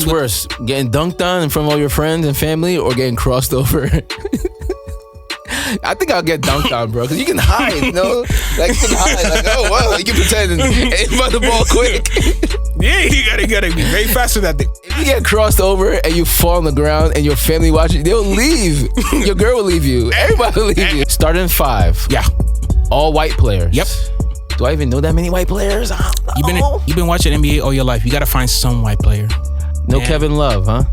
What's worse, getting dunked on in front of all your friends and family, or getting crossed over? I think I'll get dunked on, bro, because you can hide, you know? Like, you can hide. Like, oh, wow, you can pretend and aim by the ball quick. Yeah, you gotta be very fast with that thing. If you get crossed over and you fall on the ground and your family watching, they'll leave. Your girl will leave you. Everybody will leave you. Starting 5. Yeah. All white players. Yep. Do I even know that many white players? You've been watching NBA all your life. You gotta find some white player. No Kevin Love, huh?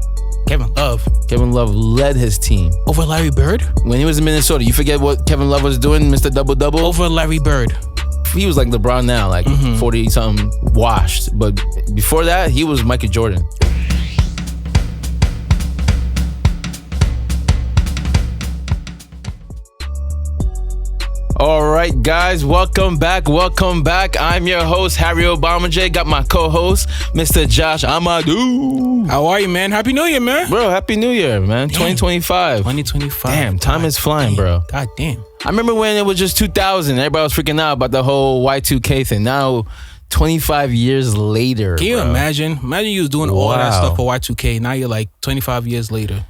Kevin Love. Kevin Love led his team. Over Larry Bird? When he was in Minnesota, you forget what Kevin Love was doing, Mr. Double-Double? Over Larry Bird. He was like LeBron now, like 40-something washed. But before that, he was Michael Jordan. All right, guys, welcome back. I'm your host, Harry Obama J. Got my co-host, Mr. Josh Amadou. How are you, man? Happy New Year, man. Bro, Happy New Year, man. 2025. 2025. Damn, time is flying, bro. God damn. I remember when it was just 2000. Everybody was freaking out about the whole Y2K thing. Now, 25 years later. Can you imagine? Imagine you was doing all that stuff for Y2K. Now you're like 25 years later.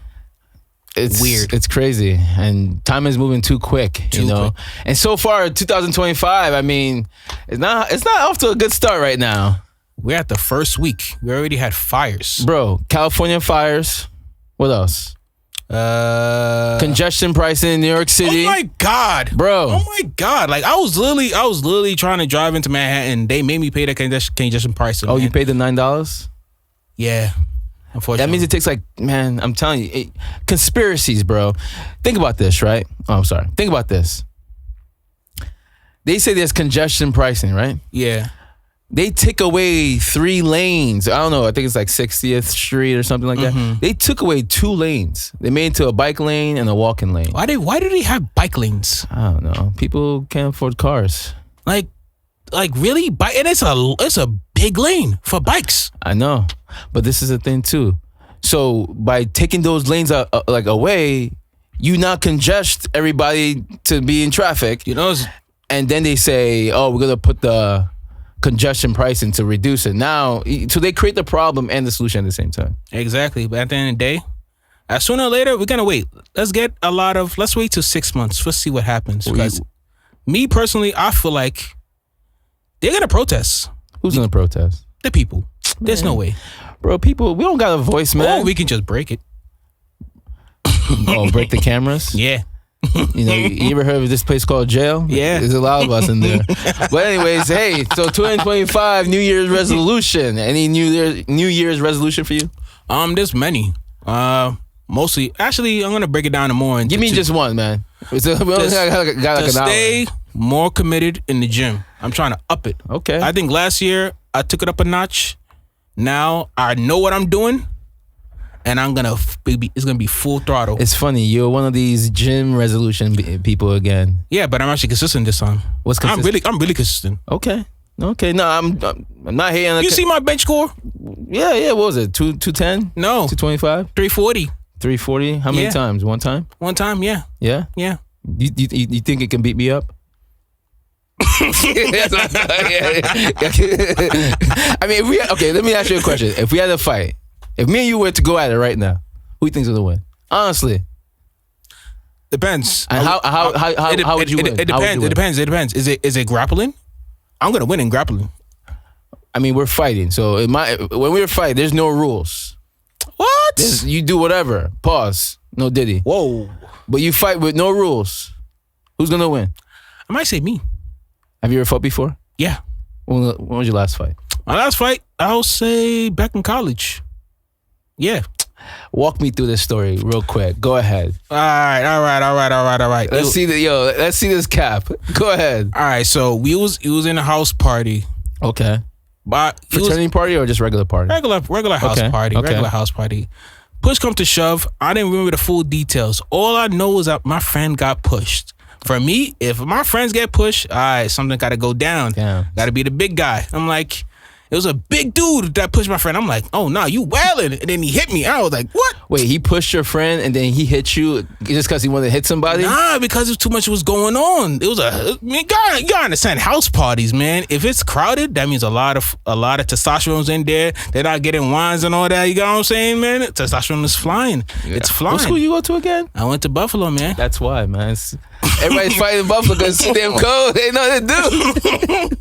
It's weird. It's crazy, and time is moving too quick, you know. And so far, 2025. I mean, it's not off to a good start right now. We're at the first week. We already had fires, bro. California fires. What else? Congestion pricing in New York City. Oh my God, bro. Oh my God. Like I was literally trying to drive into Manhattan. They made me pay the congestion pricing. Oh, man. You paid the $9? Yeah. That means it takes man, I'm telling you, conspiracies, bro. Think about this, right? Oh, I'm sorry. Think about this. They say there's congestion pricing, right? Yeah. They take away 3 lanes. I don't know. I think it's like 60th Street or something like that. They took away 2 lanes. They made it to a bike lane and a walking lane. Why do they have bike lanes? I don't know. People can't afford cars. Like really? And it's a big lane for bikes. I know. But this is the thing too. So by taking those lanes away, you not congest everybody to be in traffic. You know, and then they say, "Oh, we're gonna put the congestion pricing to reduce it." Now, so they create the problem and the solution at the same time. Exactly. But at the end of the day, sooner or later, we're gonna wait. Let's wait till 6 months. Let's see what happens. Because me personally, I feel like they're gonna protest. Who's gonna protest? The people. There's no way. Bro, people, we don't got a voice, man. Or we can just break it. Oh, break the cameras? Yeah. You know, you ever heard of this place called jail? Yeah. There's a lot of us in there. But anyways, hey, so 2025 New Year's resolution. Any New Year's resolution for you? There's many. Mostly, actually, I'm gonna break it down to more. Give me just one, man. We only got like an hour. Stay more committed in the gym. I'm trying to up it. Okay. I think last year I took it up a notch. Now I know what I'm doing, and it's gonna be full throttle. It's funny, you're one of these gym resolution people again. Yeah, but I'm actually consistent this time. What's consistent? I'm really consistent. Okay. No, I'm not hating. You see my bench score? Yeah. What was it? 210? No. 225? 340. 340? How many times? One time? One time, yeah. Yeah? Yeah. You think it can beat me up? I mean, let me ask you a question. If we had a fight, if me and you were to go at it right now, who do you think's gonna win? Honestly, depends. And how would you win? It depends. It depends. Is it grappling? I'm gonna win in grappling. I mean, we're fighting, so when we fight, there's no rules. What? You do whatever. Pause. No Diddy. Whoa. But you fight with no rules. Who's gonna win? I might say me. Have you ever fought before? Yeah. When was your last fight? My last fight, I'll say back in college. Yeah. Walk me through this story real quick. Go ahead. All right. Let's see this cap. Go ahead. All right. So it was in a house party. Okay. But fraternity party or just regular party? Regular house party. Okay. Regular house party. Push come to shove. I didn't remember the full details. All I know is that my friend got pushed. For me, if my friends get pushed, all right, something got to go down. Got to be the big guy. I'm like, it was a big dude that pushed my friend. I'm like, oh, no, you wildin'. And then he hit me. I was like, what? Wait, he pushed your friend and then he hit you just because he wanted to hit somebody? Nah, because too much was going on. It was you gotta understand house parties, man. If it's crowded, that means a lot of testosterone's in there. They're not getting wines and all that. You know what I'm saying, man? Testosterone is flying. Yeah. It's flying. What school you go to again? I went to Buffalo, man. That's why, man. Everybody's fighting Buffalo because it's damn cold. They know what to do.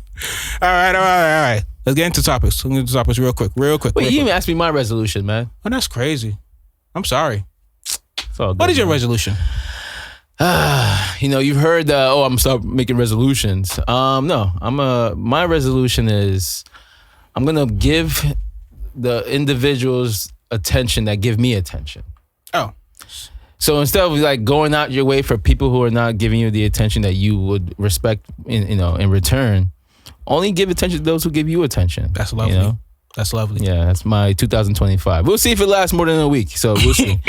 All right. Let's get into topics. Real quick. Wait, you even asked me my resolution, man. Oh, that's crazy. I'm sorry. Good, what is your resolution? You've heard, I'm gonna start making resolutions. No, my resolution is I'm gonna give the individuals attention that give me attention. Oh. So instead of like going out your way for people who are not giving you the attention that you would respect in return, only give attention to those who give you attention. That's lovely. That's lovely. Yeah, that's my 2025. We'll see if it lasts more than a week. So we'll see.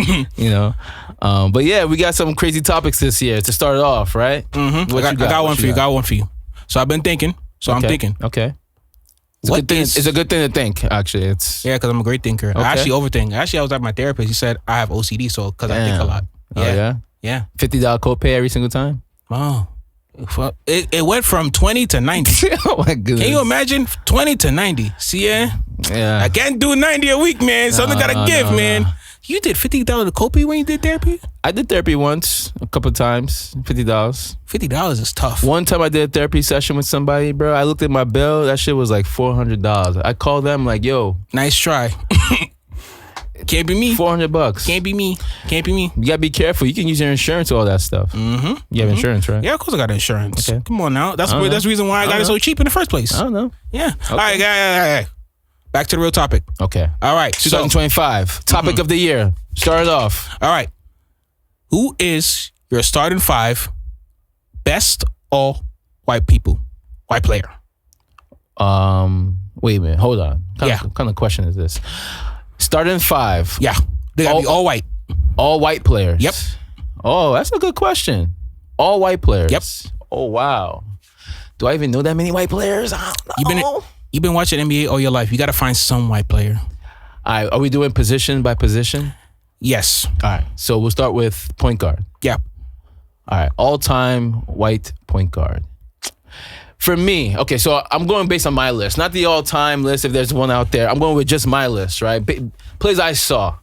But yeah, we got some crazy topics this year to start off, right? Mm-hmm. I got one for you. So I've been thinking. I'm thinking. Okay. It's a good thing to think, actually. Because I'm a great thinker. Okay. I actually overthink. Actually, I was at my therapist. He said I have OCD, so because I think a lot. Yeah. Oh, yeah? Yeah. $50 copay every single time? Oh. It went from 20 to 90. Oh my goodness. Can you imagine? 20 to 90. See, yeah. I can't do 90 a week, man. Something gotta give, man. You did $50 copay when you did therapy? I did therapy once, a couple of times, $50. $50 is tough. One time I did a therapy session with somebody, bro. I looked at my bill. That shit was like $400. I called them like, yo. Nice try. Can't be me. $400. Can't be me. You gotta be careful. You can use your insurance, all that stuff. Mm-hmm. You have insurance, right? Yeah, of course I got insurance. Okay. Come on now. That's the reason why I got it so cheap in the first place. I don't know. Yeah. Okay. All right. Back to the real topic. Okay. All right. 2025. Topic of the year. Start it off. All right. Who is your starting five best all white player? Wait a minute. Hold on. What kind of question is this? Starting five. Yeah. They gotta be all white. All white players. Yep. Oh, that's a good question. All white players. Yep. Oh, wow. Do I even know that many white players? I don't know. You've been watching NBA all your life. You got to find some white player. All right. Are we doing position by position? Yes. All right. So we'll start with point guard. Yeah. All right. All-time white point guard. For me, okay, so I'm going based on my list, not the all-time list if there's one out there. I'm going with just my list, right? Plays I saw.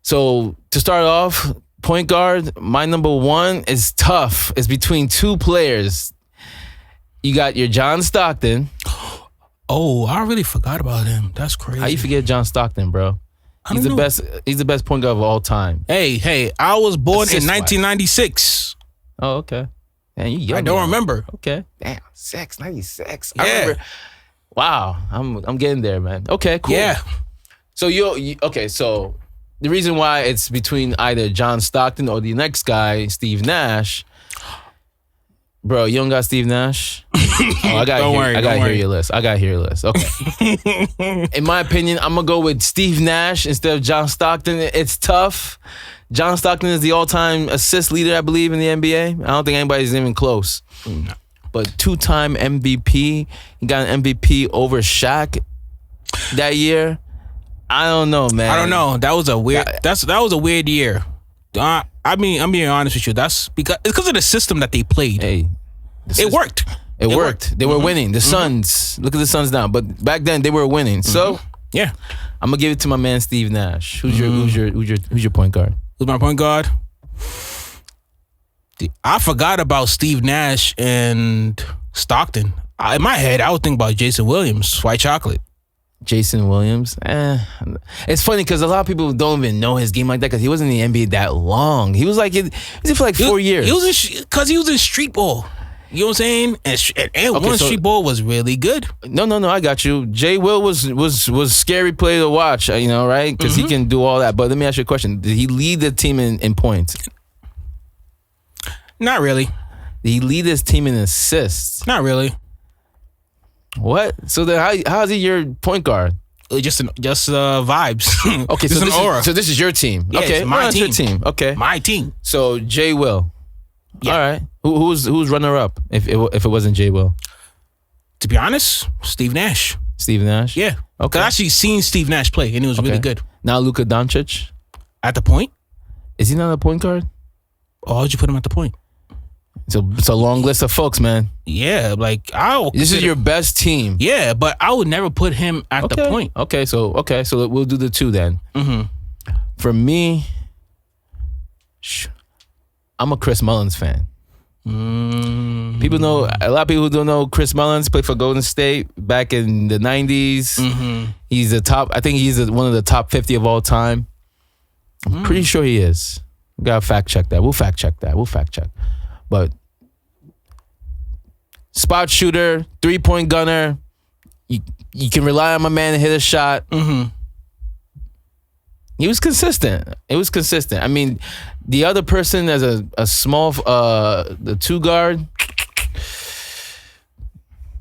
So to start off, point guard, my number one is tough. It's between two players. You got your John Stockton. Oh, I really forgot about him. That's crazy. How you forget John Stockton, bro? He's the best. He's the best point guard of all time. Hey, I was born in 1996. Oh, okay. Man, you young. I don't remember. Okay. Damn, 96. Yeah. I remember. Wow, I'm getting there, man. Okay, cool. Yeah. So okay, so the reason why it's between either John Stockton or the next guy, Steve Nash. Bro, you don't got Steve Nash? I gotta hear your list. Okay. In my opinion, I'm gonna go with Steve Nash instead of John Stockton. It's tough. John Stockton is the all-time assist leader, I believe, in the NBA. I don't think anybody's even close. But two-time MVP. He got an MVP over Shaq that year. I don't know, man. I don't know. That was a weird. That was a weird year. I mean, I'm being honest with you. It's because of the system that they played. Hey, it worked. It worked. They were winning. The Suns. Look at the Suns now. But back then they were winning. So yeah, I'm gonna give it to my man Steve Nash. Who's your point guard? Who's my point guard? I forgot about Steve Nash and Stockton. In my head, I would think about Jason Williams, White Chocolate. Jason Williams. It's funny because a lot of people don't even know his game like that because he wasn't in the NBA that long. He was like, he was for like 4 years. He was in street ball. You know what I'm saying? And street ball was really good. No, I got you. Jay Will was scary player to watch, right? Because he can do all that. But let me ask you a question. Did he lead the team in points? Not really. Did he lead his team in assists? Not really. What? So then how is he your point guard? Just vibes. Okay, so an aura. So this is your team. Yeah, okay, it's my team. Your team. Okay, my team. So Jay Will. Yeah. All right. Who's runner up if it wasn't Jay Will? To be honest, Steve Nash. Steve Nash. Yeah. Okay. I actually seen Steve Nash play and it was really good. Now Luka Doncic. At the point? Is he not a point guard? Or how'd you put him at the point? It's a long list of folks, man. Yeah, like This is your best team. Yeah, but I would never put him at the point. Okay, so we'll do the two then. For me, I'm a Chris Mullins fan. People know, a lot of people who don't know Chris Mullins played for Golden State back in the 90s. He's I think he's one of the top 50 of all time. I'm pretty sure he is. We gotta fact check that. We'll fact check. But spot shooter, 3-point gunner. You can rely on my man to hit a shot. He was consistent. I mean, the other person as a small, the two guard.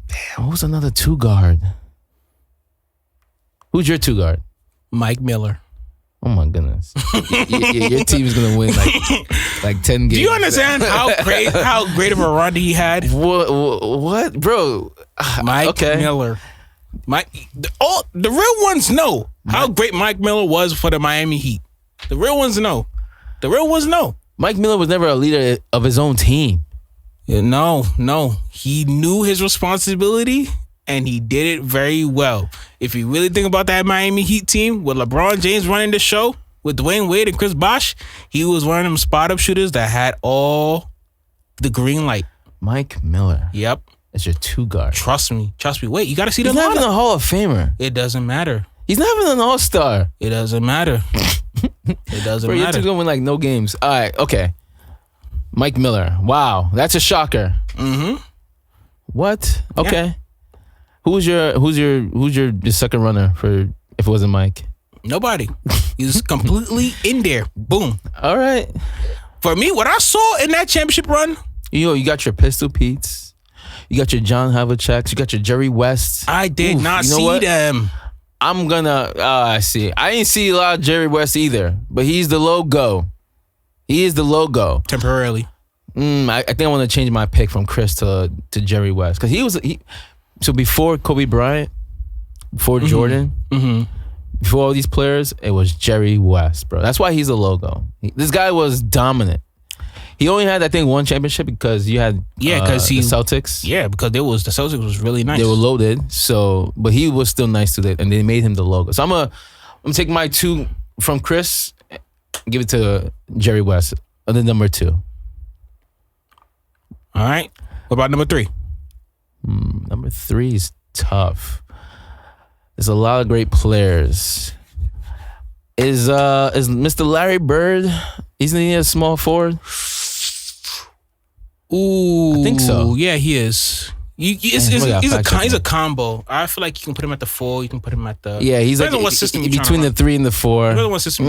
Damn, what was another two guard? Who's your two guard? Mike Miller. Oh my goodness, your team is gonna win like 10 games. Do you understand how great of a run he had? What, bro? Mike Miller. The real ones know how great Mike Miller was for the Miami Heat. The real ones know. Mike Miller was never a leader of his own team. Yeah, no. He knew his responsibility and he did it very well. If you really think about that Miami Heat team with LeBron James running the show with Dwayne Wade and Chris Bosh, he was one of them spot up shooters that had all the green light. Mike Miller. Yep. That's your two guard. Trust me. Wait, you got to see the lineup. He's not even a Hall of Famer. It doesn't matter. He's not even an All-Star. It doesn't matter. It doesn't Bro, matter. Your team's gonna win like no games. All right, okay. Mike Miller. Wow, that's a shocker. What? Okay. Yeah. Who's your second runner for if it wasn't Mike? Nobody. He's completely in there. Boom. All right. For me, what I saw in that championship run, you got your Pistol Petes, you got your John Havliceks, you got your Jerry West. I did not see them. I'm gonna. I see. I didn't see a lot of Jerry West either, but he's the logo. He is the logo. Temporarily. I think I want to change my pick from Chris to Jerry West because so before Kobe Bryant, before Jordan, before all these players, it was Jerry West, bro. That's why he's the logo. This guy was dominant. He only had, I think, one championship because you had the Celtics. Yeah, because the Celtics was really nice. They were loaded, but he was still nice to it, and they made him the logo. So I'm gonna take my two from Chris, and give it to Jerry West, the number 2. All right. What about number 3? Number 3 is tough. There's a lot of great players. Is Mr. Larry Bird? Isn't he a small forward? Ooh, I think so. Yeah, he is. He's a combo. I feel like you can put him at the 4. You can put him at the he's like what system between the 3 and the 4. Depends on what system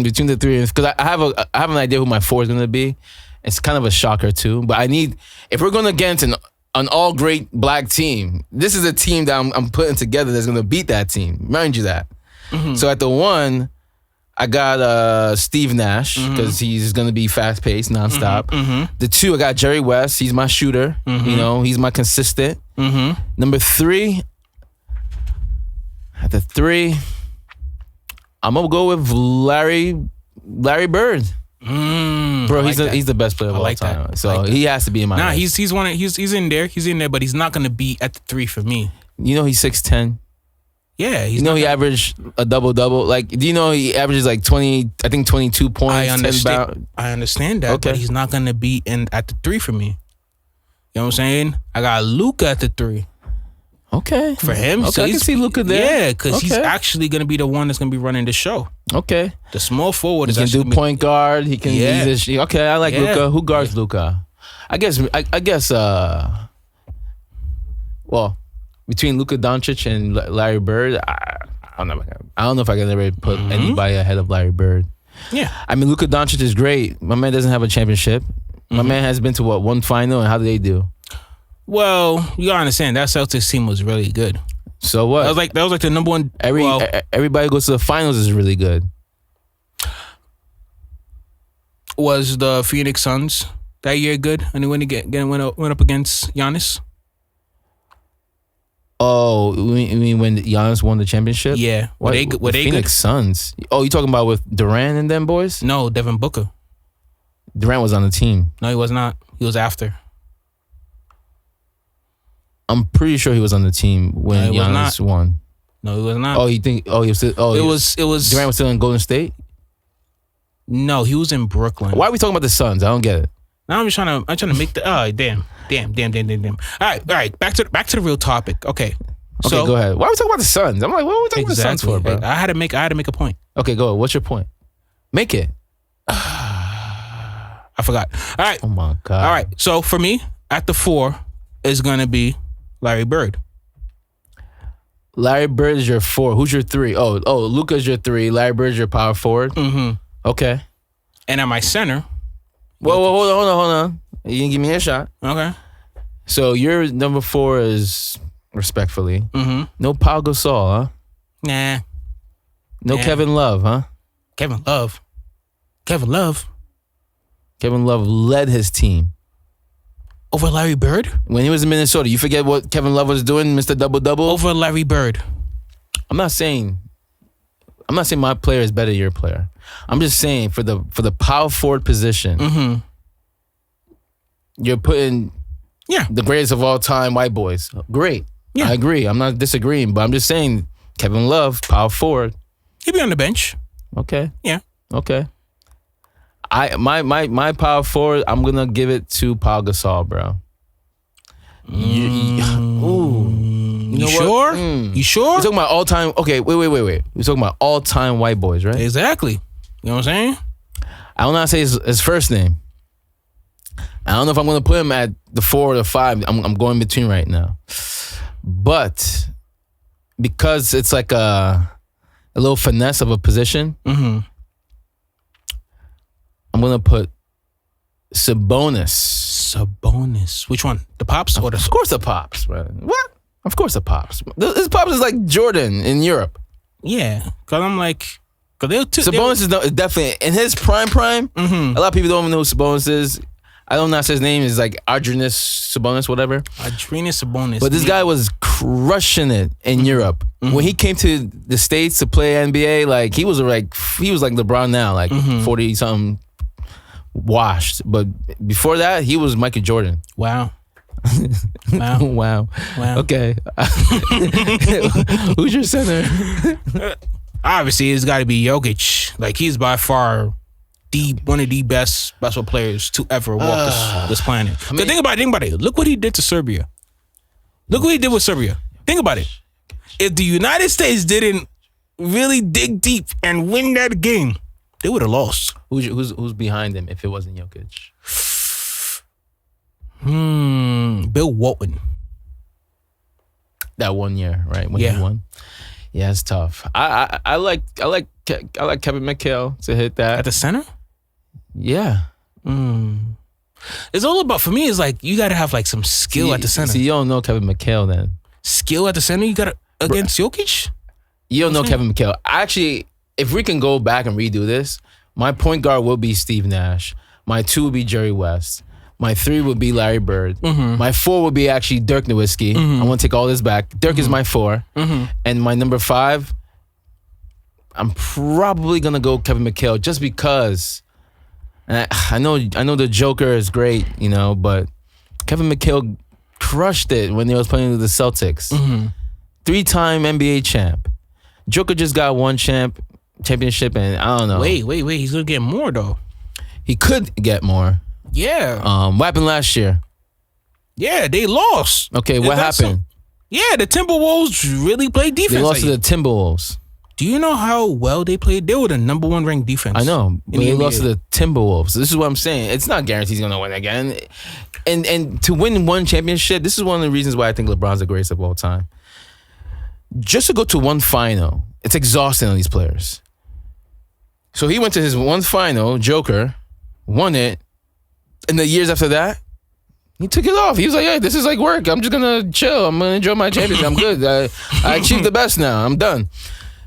between the 3 and because I have an idea who my 4 is gonna be. It's kind of a shocker too, but if we're gonna get into an all great black team, this is a team that I'm putting together that's gonna beat that team. Mind you that. So at the 1. I got Steve Nash because he's gonna be fast paced, nonstop. The 2, I got Jerry West. He's my shooter. He's my consistent. Number 3, at the 3, I'm gonna go with Larry Bird. Bro, he's the best player of all time. That. So he has to be in my. He's in there. He's in there, but he's not gonna be at the 3 for me. He's 6'10". Yeah, he averaged a double-double. Like, do you know he averages like 22 points? I understand that, okay. But he's not gonna be at the 3 for me. You know what I'm saying? I got Luka at the 3. Okay. For him, okay, so I can see Luka there. Yeah, because he's actually gonna be the one that's gonna be running the show. Okay. The small forward he can do point guard. He can. Yeah. Okay, I like Luka. Who guards Luka? I guess. Well, between Luka Doncic and Larry Bird, I don't know if I can ever put anybody ahead of Larry Bird. Yeah. I mean, Luka Doncic is great. My man doesn't have a championship. My man has been to one final, and how did they do? Well, you gotta understand that Celtics team was really good. So what? That was like the number 1. Everybody goes to the finals is really good. Was the Phoenix Suns that year good? And they went up against Giannis? Oh, you mean when Giannis won the championship? Yeah. Were they Phoenix Suns? Oh, you talking about with Durant and them boys? No, Devin Booker. Durant was on the team. No, he was not. He was after. I'm pretty sure he was on the team when Giannis won. No, he was not. Oh, you think? Oh, he was still. Oh, it was. Durant was still in Golden State. No, he was in Brooklyn. Why are we talking about the Suns? I don't get it. Now I'm trying to make the. Oh, damn. All right. Back to the real topic. Okay. Okay, go ahead. Why are we talking about the Suns? I'm like, what are we talking about the Suns for, bro? I had to make a point. Okay, go ahead. What's your point? Make it. I forgot. All right. Oh my God. All right. So for me, at the 4 is gonna be Larry Bird. Larry Bird is your 4. Who's your 3? Oh, Luka's your 3. Larry Bird's your power forward. Mm-hmm. Okay. And at my center. Whoa, hold on. You didn't give me a shot. Okay. So your number 4 is, respectfully, no Pau Gasol, huh? Nah. No Kevin Love, huh? Kevin Love led his team. Over Larry Bird? When he was in Minnesota, you forget what Kevin Love was doing, Mr. Double-Double? Over Larry Bird. I'm not saying my player is better than your player. I'm just saying for the power forward position, you're putting the greatest of all time white boys. Great. Yeah. I agree. I'm not disagreeing, but I'm just saying Kevin Love, power forward. He'll be on the bench. Okay. Yeah. Okay. My power forward, I'm gonna give it to Pau Gasol, bro. You sure? You sure? We're talking about all time. Okay, wait. We're talking about all time white boys, right? Exactly. You know what I'm saying? I don't know how to say his first name. I don't know if I'm gonna put him at the 4 or the 5. I'm going between right now, but because it's like a little finesse of a position. I'm gonna put Sabonis. Which one? The Pops or the? Of course the Pops, bro. What? Of course the Pops. This Pops is like Jordan in Europe. Yeah, cause I'm like, cause Sabonis is definitely in his prime. A lot of people don't even know who Sabonis is. I don't know if his name is like Arjunas Sabonis, whatever. Arjunas Sabonis. But this guy was crushing it in Europe. When he came to the States to play NBA, like he was like LeBron now, like 40 something. Washed, but before that, he was Michael Jordan. Wow. Wow. Okay. Who's your center? Obviously, it's got to be Jokic. Like he's by far one of the best basketball players to ever walk this planet. Think about it. Look what he did to Serbia. Look what he did with Serbia. Think about it. If the United States didn't really dig deep and win that game, they would have lost. Who's behind him if it wasn't Jokic? Bill Walton. That 1 year, right? When he won. Yeah, it's tough. I like Kevin McHale to hit that at the center. Yeah. It's all about, for me, it's like you got to have like some skill at the center. See, you don't know Kevin McHale then. Skill at the center. You got to against Jokic. You don't know Kevin McHale. Actually, if we can go back and redo this, my point guard will be Steve Nash. My 2 would be Jerry West. My 3 would be Larry Bird. My 4 would be actually Dirk Nowitzki. I want to take all this back. Dirk is my 4. And my number 5, I'm probably going to go Kevin McHale just because. And I know the Joker is great, but Kevin McHale crushed it when he was playing with the Celtics. 3-time NBA champ. Joker just got 1 championship, and I don't know. Wait. He's gonna get more though. He could get more. Yeah. What happened last year? Yeah, they lost. Okay, what happened? The Timberwolves really played defense. They lost to the Timberwolves. Do you know how well they played? They were the number 1 ranked defense. I know, but they lost to the Timberwolves. This is what I'm saying. It's not guaranteed he's gonna win again. And to win 1 championship, this is one of the reasons why I think LeBron's the greatest of all time. Just to go to 1 final, it's exhausting on these players. So he went to his 1 final, Joker, won it, and the years after that, he took it off. He was like, "Hey, this is like work. I'm just gonna chill. I'm gonna enjoy my championship. I'm good. I achieved the best now. I'm done."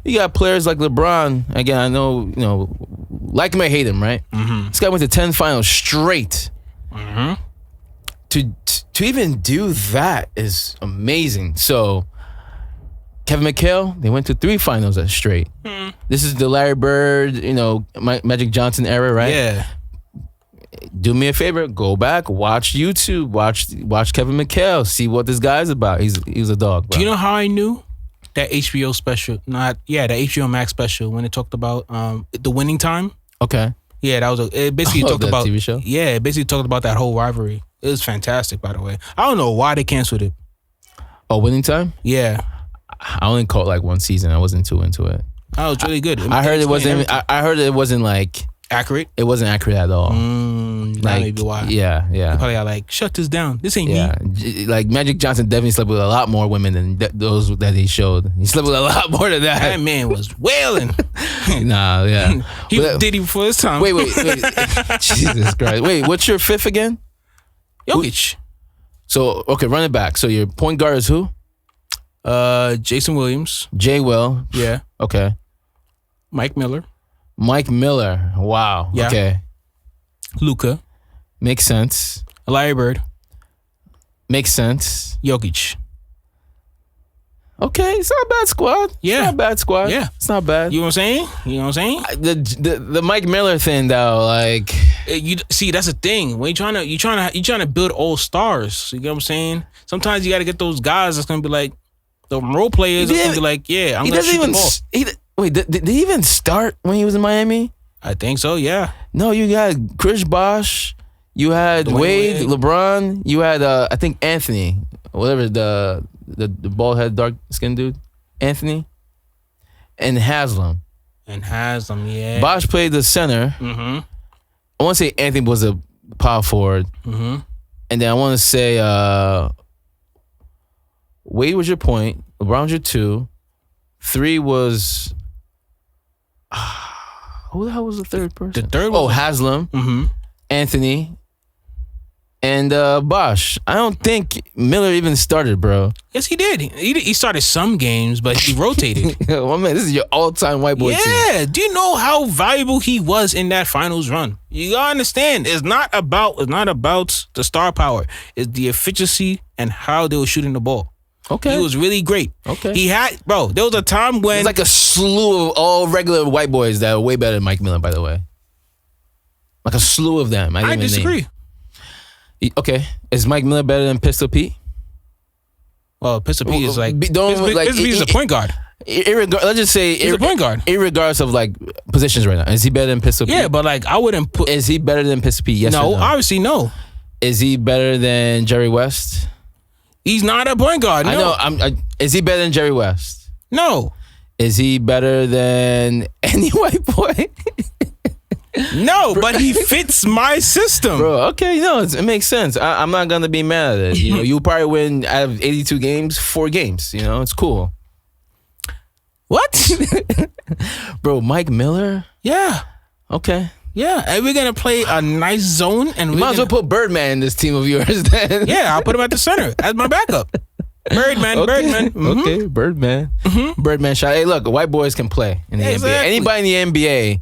You got players like LeBron. Again, I know, like him or hate him, right? This guy went to 10 finals straight. To even do that is amazing. So Kevin McHale, they went to 3 finals straight. This is the Larry Bird, Magic Johnson era, right? Yeah. Do me a favor, go back, watch YouTube, watch Kevin McHale, see what this guy's about. He's a dog, bro. Do you know how I knew that HBO special? The HBO Max special when it talked about the winning time. Okay. Yeah, that was it. Basically talked about TV show. Yeah, it basically talked about that whole rivalry. It was fantastic, by the way. I don't know why they canceled it. Oh, Winning Time? Yeah, I only caught like 1 season. I wasn't too into it. that was really good. I heard it wasn't. I heard it wasn't like accurate. It wasn't accurate at all. That may be why. Yeah. They probably got like, shut this down. This ain't me. Like Magic Johnson definitely slept with a lot more women than those that he showed. He slept with a lot more than that. That man was wailing. Nah, yeah. He was Diddy before his time. Wait. Jesus Christ. Wait, what's your 5th again? Jokic. So, okay, run it back. So your point guard is who? Jason Williams. J. Will. Yeah. Okay. Mike Miller. Mike Miller. Wow. Yeah. Okay. Luka. Makes sense. Larry Bird. Makes sense. Jokic. Okay, it's not a bad squad. Yeah. It's not a bad squad. Yeah. It's not bad. You know what I'm saying? The Mike Miller thing though, like You see, that's the thing. When you're trying to build all stars. You get what I'm saying? Sometimes you got to get those guys that's gonna be like the role players. That's gonna be like, yeah, I'm gonna shoot the ball. Wait, did he even start when he was in Miami? I think so. Yeah. No, you had Chris Bosh, you had Dwayne Wade, Wade. LeBron, you had I think Anthony, whatever the bald head dark skinned dude, Anthony, and Haslam. And has them, yeah. Bosh played the center. Mm-hmm. I want to say Anthony was a power forward. Mm-hmm. And then I want to say Wade was your point. LeBron was your 2. 3 was who the hell was the 3rd person? The third Oh, was Haslam, Mm-hmm. Anthony, and Bosh. I don't think Miller even started, bro. Yes, he did. He started some games, but he rotated. Well, man, this is your all-time white boy team. Yeah. Do you know how valuable he was in that finals run? You gotta understand. It's not about the star power. It's the efficiency and how they were shooting the ball. Okay. He was really great. Okay. There was a time when It's like a slew of all regular white boys that are way better than Mike Miller, by the way. Like a slew of them. I disagree. Okay. Is Mike Miller better than Pistol Pete? Well, Pistol Pete is like Pistol Pete is a point guard. Let's just say He's a point guard. Irregardless of like positions right now. Is he better than Pistol Pete? Yeah, but like I wouldn't put. Is he better than Pistol Pete? Yes or No, no? obviously no. Is he better than Jerry West? He's not a point guard. No. I know. Is he better than Jerry West? No. Is he better than any white boy? No, but he fits my system. Bro, okay, no, it makes sense. I'm not gonna be mad at it. You probably win out of 82 games, 4 games. It's cool. What? Bro, Mike Miller? Yeah. Okay. Yeah. And we're gonna play a nice zone and You might as well put Birdman in this team of yours then. Yeah, I'll put him at the center as my backup. Birdman, Okay. Birdman. Mhm. Okay, Birdman. Birdman shot. Hey, look, white boys can play in the NBA. Exactly. Anybody in the NBA,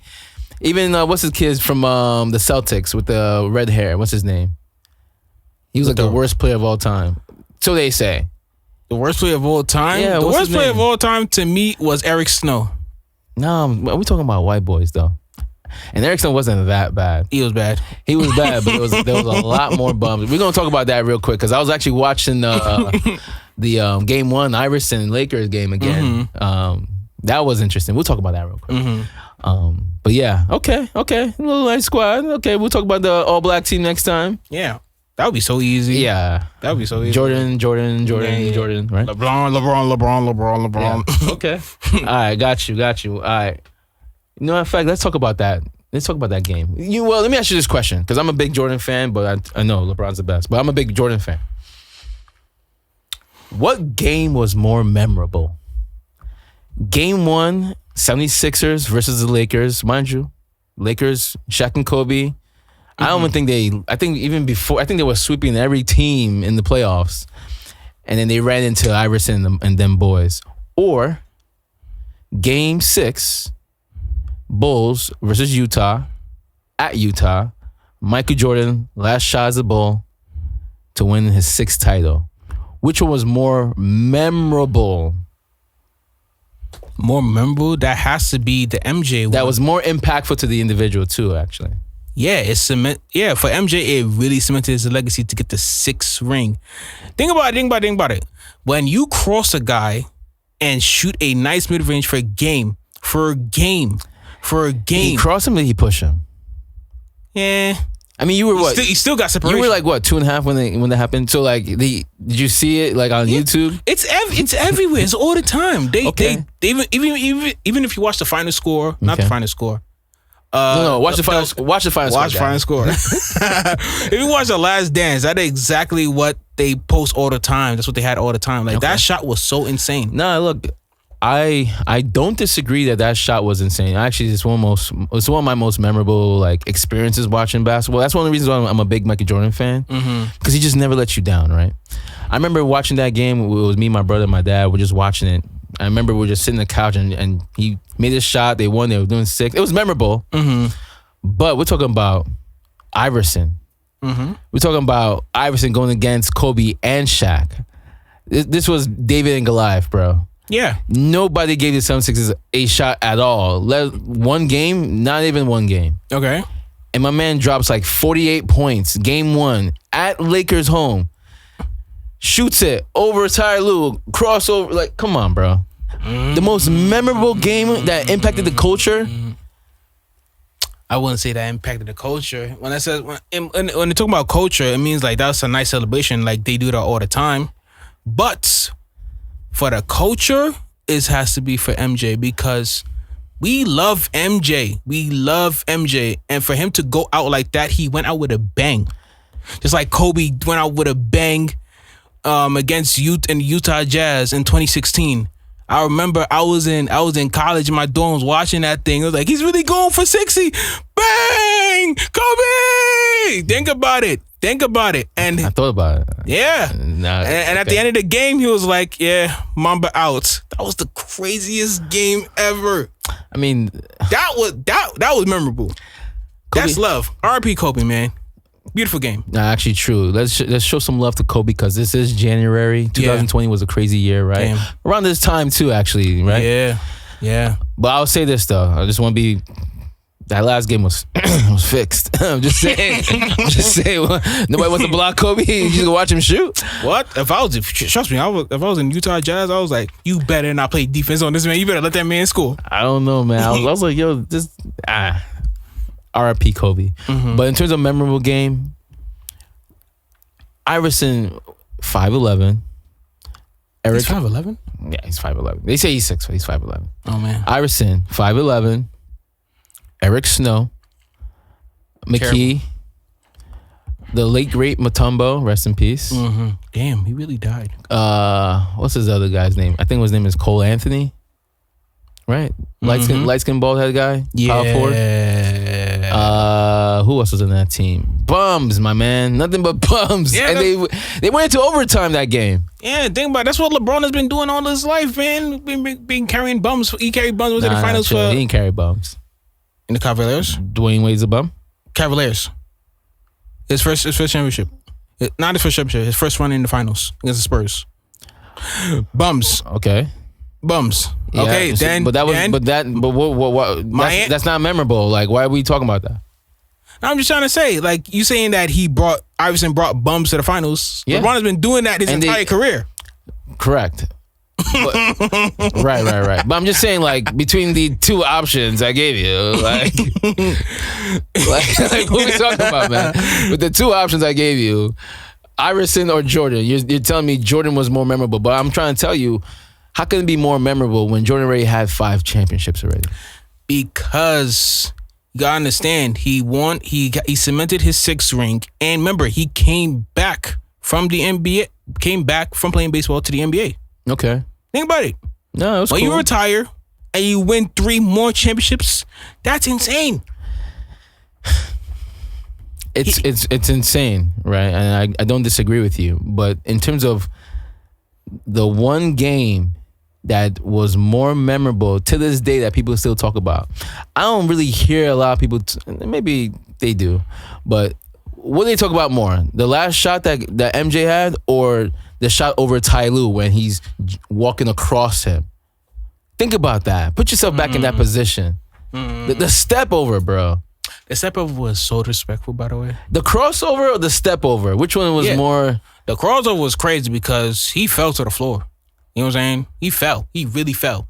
even what's his kid from the Celtics with the red hair? What's his name? He was like the worst player of all time. So they say. The worst player of all time? Yeah, the what's worst his player name? of all time to me was Eric Snow. No, we're talking about white boys though. And Erickson wasn't that bad. He was bad. He was bad, but there was a lot more bums. We're gonna talk about that real quick because I was actually watching the game 1 Iverson Lakers game again. That was interesting. We'll talk about that real quick. But yeah, okay, a little nice squad. Okay, we'll talk about the all black team next time. Yeah. That would be so easy. Yeah, That would be so easy. Jordan, Yeah. right? LeBron. Okay. All right, got you. All right. In fact, let's talk about that. Let's talk about that game. Let me ask you this question because I'm a big Jordan fan, but I know LeBron's the best. But I'm a big Jordan fan. What game was more memorable? Game 1, 76ers versus the Lakers. Mind you, Lakers, Shaq and Kobe. I don't even think I think even before, I think they were sweeping every team in the playoffs. And then they ran into Iverson and them boys. Or Game 6, Bulls versus Utah, at Utah. Michael Jordan, last shot as a Bull to win his 6th title. Which one was more memorable? More memorable, that has to be the MJ one. That was more impactful to the individual too, actually. Yeah, for MJ, it really cemented his legacy to get the 6th ring. Think about it. When you cross a guy and shoot a nice mid-range for a game. He crossed him, or did he push him? Yeah. I mean, you were what? He still got separation. You were like what, 2.5 when that happened? So like, did you see it like on YouTube? It's everywhere. It's all the time. They even if you watch the final score, not the final score. Watch the final score. Watch the final score. If you watch The Last Dance, that's exactly what they post all the time. That's what they had all the time. Like that shot was so insane. Nah, look, I don't disagree that shot was insane. Actually, it's one of my most memorable like experiences watching basketball. That's one of the reasons why I'm a big Michael Jordan fan, because he just never lets you down, right? I remember watching that game. It was me, my brother, and my dad. We're just watching it. I remember we were just sitting on the couch and he made a shot. They won. They were doing 6. It was memorable. But we're talking about Iverson. We're talking about Iverson going against Kobe and Shaq. This was David and Goliath, bro. Yeah. Nobody gave the 76ers a shot at all. One game, not even one game. Okay. And my man drops like 48 points, game 1, at Lakers home. Shoots it over Ty Lue, crossover. Like, come on, bro. The most memorable game that impacted the culture. I wouldn't say that impacted the culture. When they talk about culture, it means like that's a nice celebration. Like they do that all the time. But for the culture, it has to be for MJ, because we love MJ. We love MJ. And for him to go out like that, he went out with a bang. Just like Kobe went out with a bang against Utah Jazz in 2016. I remember I was in college in my dorms watching that thing. It was like, he's really going for 60. Bang! Kobe! Think about it. And I thought about it. Yeah. And at the end of the game, he was like, yeah, Mamba out. That was the craziest game ever. I mean, that was memorable. Kobe. That's love. R.I.P. Kobe, man. Beautiful game. Nah, actually true. Let's show some love to Kobe, because this is January. 2020 was a crazy year, right? Damn. Around this time too, actually, right? Yeah. But I'll say this though. I just want to be. That last game was fixed. I'm just saying. Nobody wants to block Kobe. You just go watch him shoot. What? Trust me, if I was in Utah Jazz, I was like, you better not play defense on this man. You better let that man score. I don't know, man. I was like, yo, just R.I.P. Kobe. But in terms of memorable game, Iverson 5'11". Eric, he's 5'11"? Yeah, he's 5'11". They say he's 6', but he's 5'11". Oh man. Iverson 5'11". Eric Snow, McKee, the late great Mutombo, rest in peace. Damn, he really died. What's his other guy's name? I think his name is Cole Anthony. Right? Light skin bald head guy. Yeah. Power forward. Who else was in that team? Bums, my man. Nothing but bums. Yeah, and they went into overtime that game. Yeah, think about it. That's what LeBron has been doing all his life, man. Been carrying bums. He carried bums to the finals for. He didn't carry bums. In the Cavaliers? Dwayne Wade's a bum? Cavaliers. His first championship. Not his first championship. His first run in the finals against the Spurs. Bums. Okay. Bums. Yeah, okay, then. But that's not memorable. Like, why are we talking about that? I'm just trying to say, like, you saying that Iverson brought bums to the finals. Yeah. LeBron has been doing that his entire career. Correct. Right. But I'm just saying, like, between the two options I gave you, like what are we talking about, man? With the two options I gave you, Iverson or Jordan, you're telling me Jordan was more memorable, but I'm trying to tell you, how can it be more memorable when Jordan already had 5 championships already? Because you gotta understand, he won. He cemented his 6th ring, and remember, he came back from the NBA, came back from playing baseball to the NBA. Okay. Think about it. No, it was when cool. you retire and you win 3 more championships, that's insane. It's insane, right? And I don't disagree with you. But in terms of the one game that was more memorable to this day that people still talk about, I don't really hear a lot of people. Maybe they do, but what do they talk about more? The last shot that MJ had, or the shot over Ty Lue when he's walking across him? Think about that. Put yourself back in that position. The step over, bro. The step over was so disrespectful, by the way. The crossover or the step over? Which one was more? The crossover was crazy because he fell to the floor. You know what I'm saying? He fell. He really fell.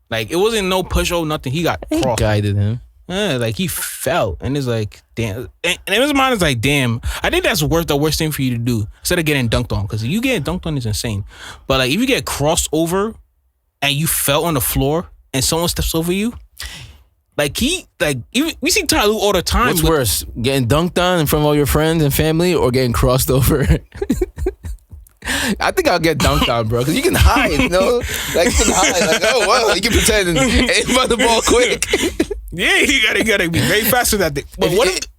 Like, it wasn't no push or nothing. He got crossed. He guided him. Yeah, like, he fell. And it's like, damn. And in his mind, it's like, damn. I think that's the worst thing for you to do. Instead of getting dunked on. Because you getting dunked on is insane. But, like, if you get crossed over and you fell on the floor and someone steps over you, we see Ty Lue all the time. What's worse, getting dunked on in front of all your friends and family, or getting crossed over? I think I'll get dunked on, bro, because you can hide, you know? Like, you can hide, like, oh, wow, you can pretend and aim by the ball quick. Yeah, you gotta be very fast with that thing. But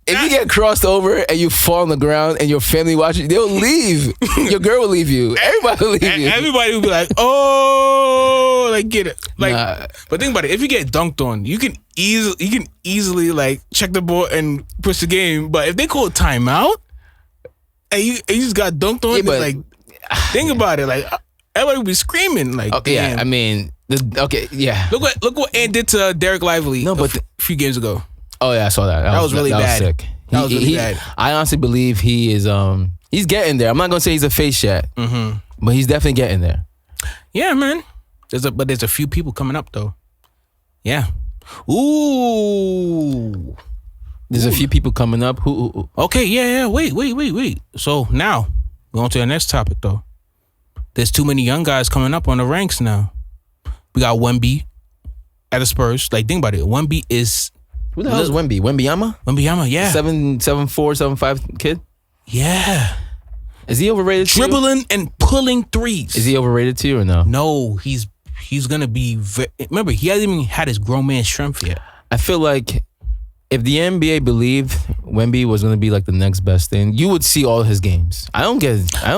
if you get crossed over and you fall on the ground and your family watching, they'll leave. Your girl will leave you. Everybody will leave you. Everybody will be like, oh, like, get it. Like, but think about it. If you get dunked on, you can easily like check the ball and push the game. But if they call timeout and you just got dunked on, like, think about it. Like, everybody will be screaming. Like, okay, damn. yeah, I mean, Look what Ant did to Derek Lively a few games ago. Oh yeah, I saw that. That was really bad. Sick. That was really bad. I honestly believe he is. He's getting there. I'm not gonna say he's a face yet, but he's definitely getting there. Yeah, man. There's a few people coming up though. Yeah. Ooh. There's a few people coming up. Who? Okay. Yeah. Wait. So now going to the next topic though. There's too many young guys coming up on the ranks now. We got Wemby at the Spurs. Like, think about it. Wemby is. Who the hell is Wemby? Wembyama, yeah. 7'4", 7'5" kid. Yeah. Is he overrated to you? Dribbling and pulling threes. Is he overrated to you or no? No, he's gonna be. Remember, he hasn't even had his grown man strength yet. I feel like if the NBA believed Wemby was gonna be like the next best thing, you would see all his games. I don't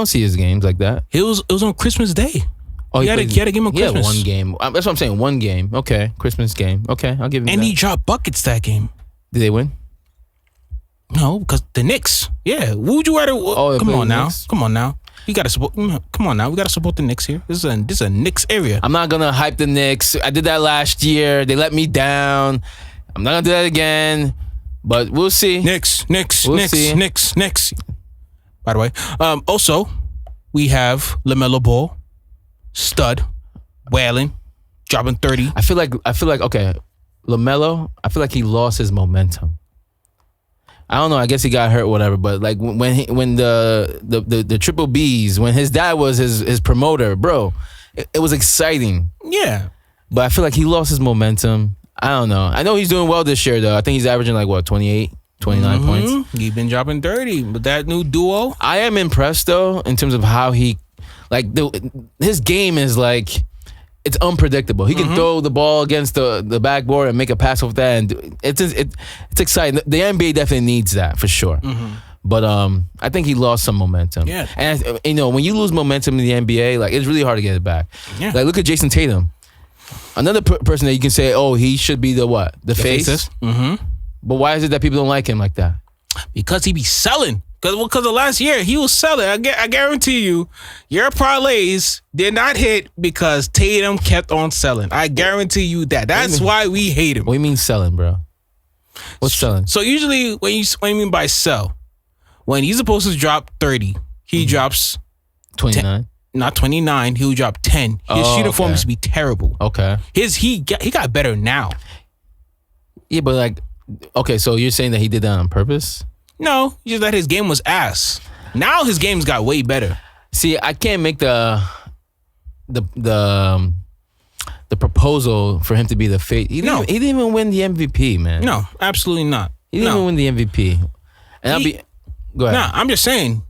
see his games like that. It was on Christmas Day. Oh, he had a game on Christmas. Yeah, one game. That's what I'm saying. One game. Okay, Christmas game. Okay, I'll give him. And that. he dropped buckets that game. Did they win? No, because the Knicks. Yeah, would you rather? Come on now. Come on now. You gotta support. Come on now. We gotta support the Knicks here. This is a Knicks area. I'm not gonna hype the Knicks. I did that last year. They let me down. I'm not gonna do that again. But we'll see. Knicks. By the way, also we have LaMelo Ball, stud, wailing, dropping 30. I feel like okay, LaMelo. I feel like he lost his momentum. I don't know. I guess he got hurt, or whatever. But like when the triple Bs, when his dad was his promoter, bro, it was exciting. Yeah. But I feel like he lost his momentum. I don't know. I know he's doing well this year though. I think he's averaging like what, 28, 29 points. He's been dropping 30 with that new duo. I am impressed though in terms of how he, like, his game is like, it's unpredictable. He can throw the ball against the backboard and make a pass off that, and it's exciting. The NBA definitely needs that for sure. But I think he lost some momentum. Yeah. And when you lose momentum in the NBA, like, it's really hard to get it back. Yeah. Like, look at Jason Tatum. Another person that you can say, oh, he should be the what? The face. But why is it that people don't like him like that? Because he be selling. Because of last year, he was selling. I guarantee you, your parlays did not hit because Tatum kept on selling. I guarantee you that. That's why we hate him. What do you mean selling, bro? What's selling? So usually, what you mean by sell? When he's supposed to drop 30, he drops 29. Not 29. He'll drop 10. His shooting form used to be terrible. Okay. He got better now. Yeah, but like, okay, so you're saying that he did that on purpose? No, just that his game was ass. Now his game's got way better. See, I can't make the proposal for him to be the face. He didn't even win the MVP, man. No, absolutely not. He didn't even win the MVP. And go ahead. Nah, I'm just saying,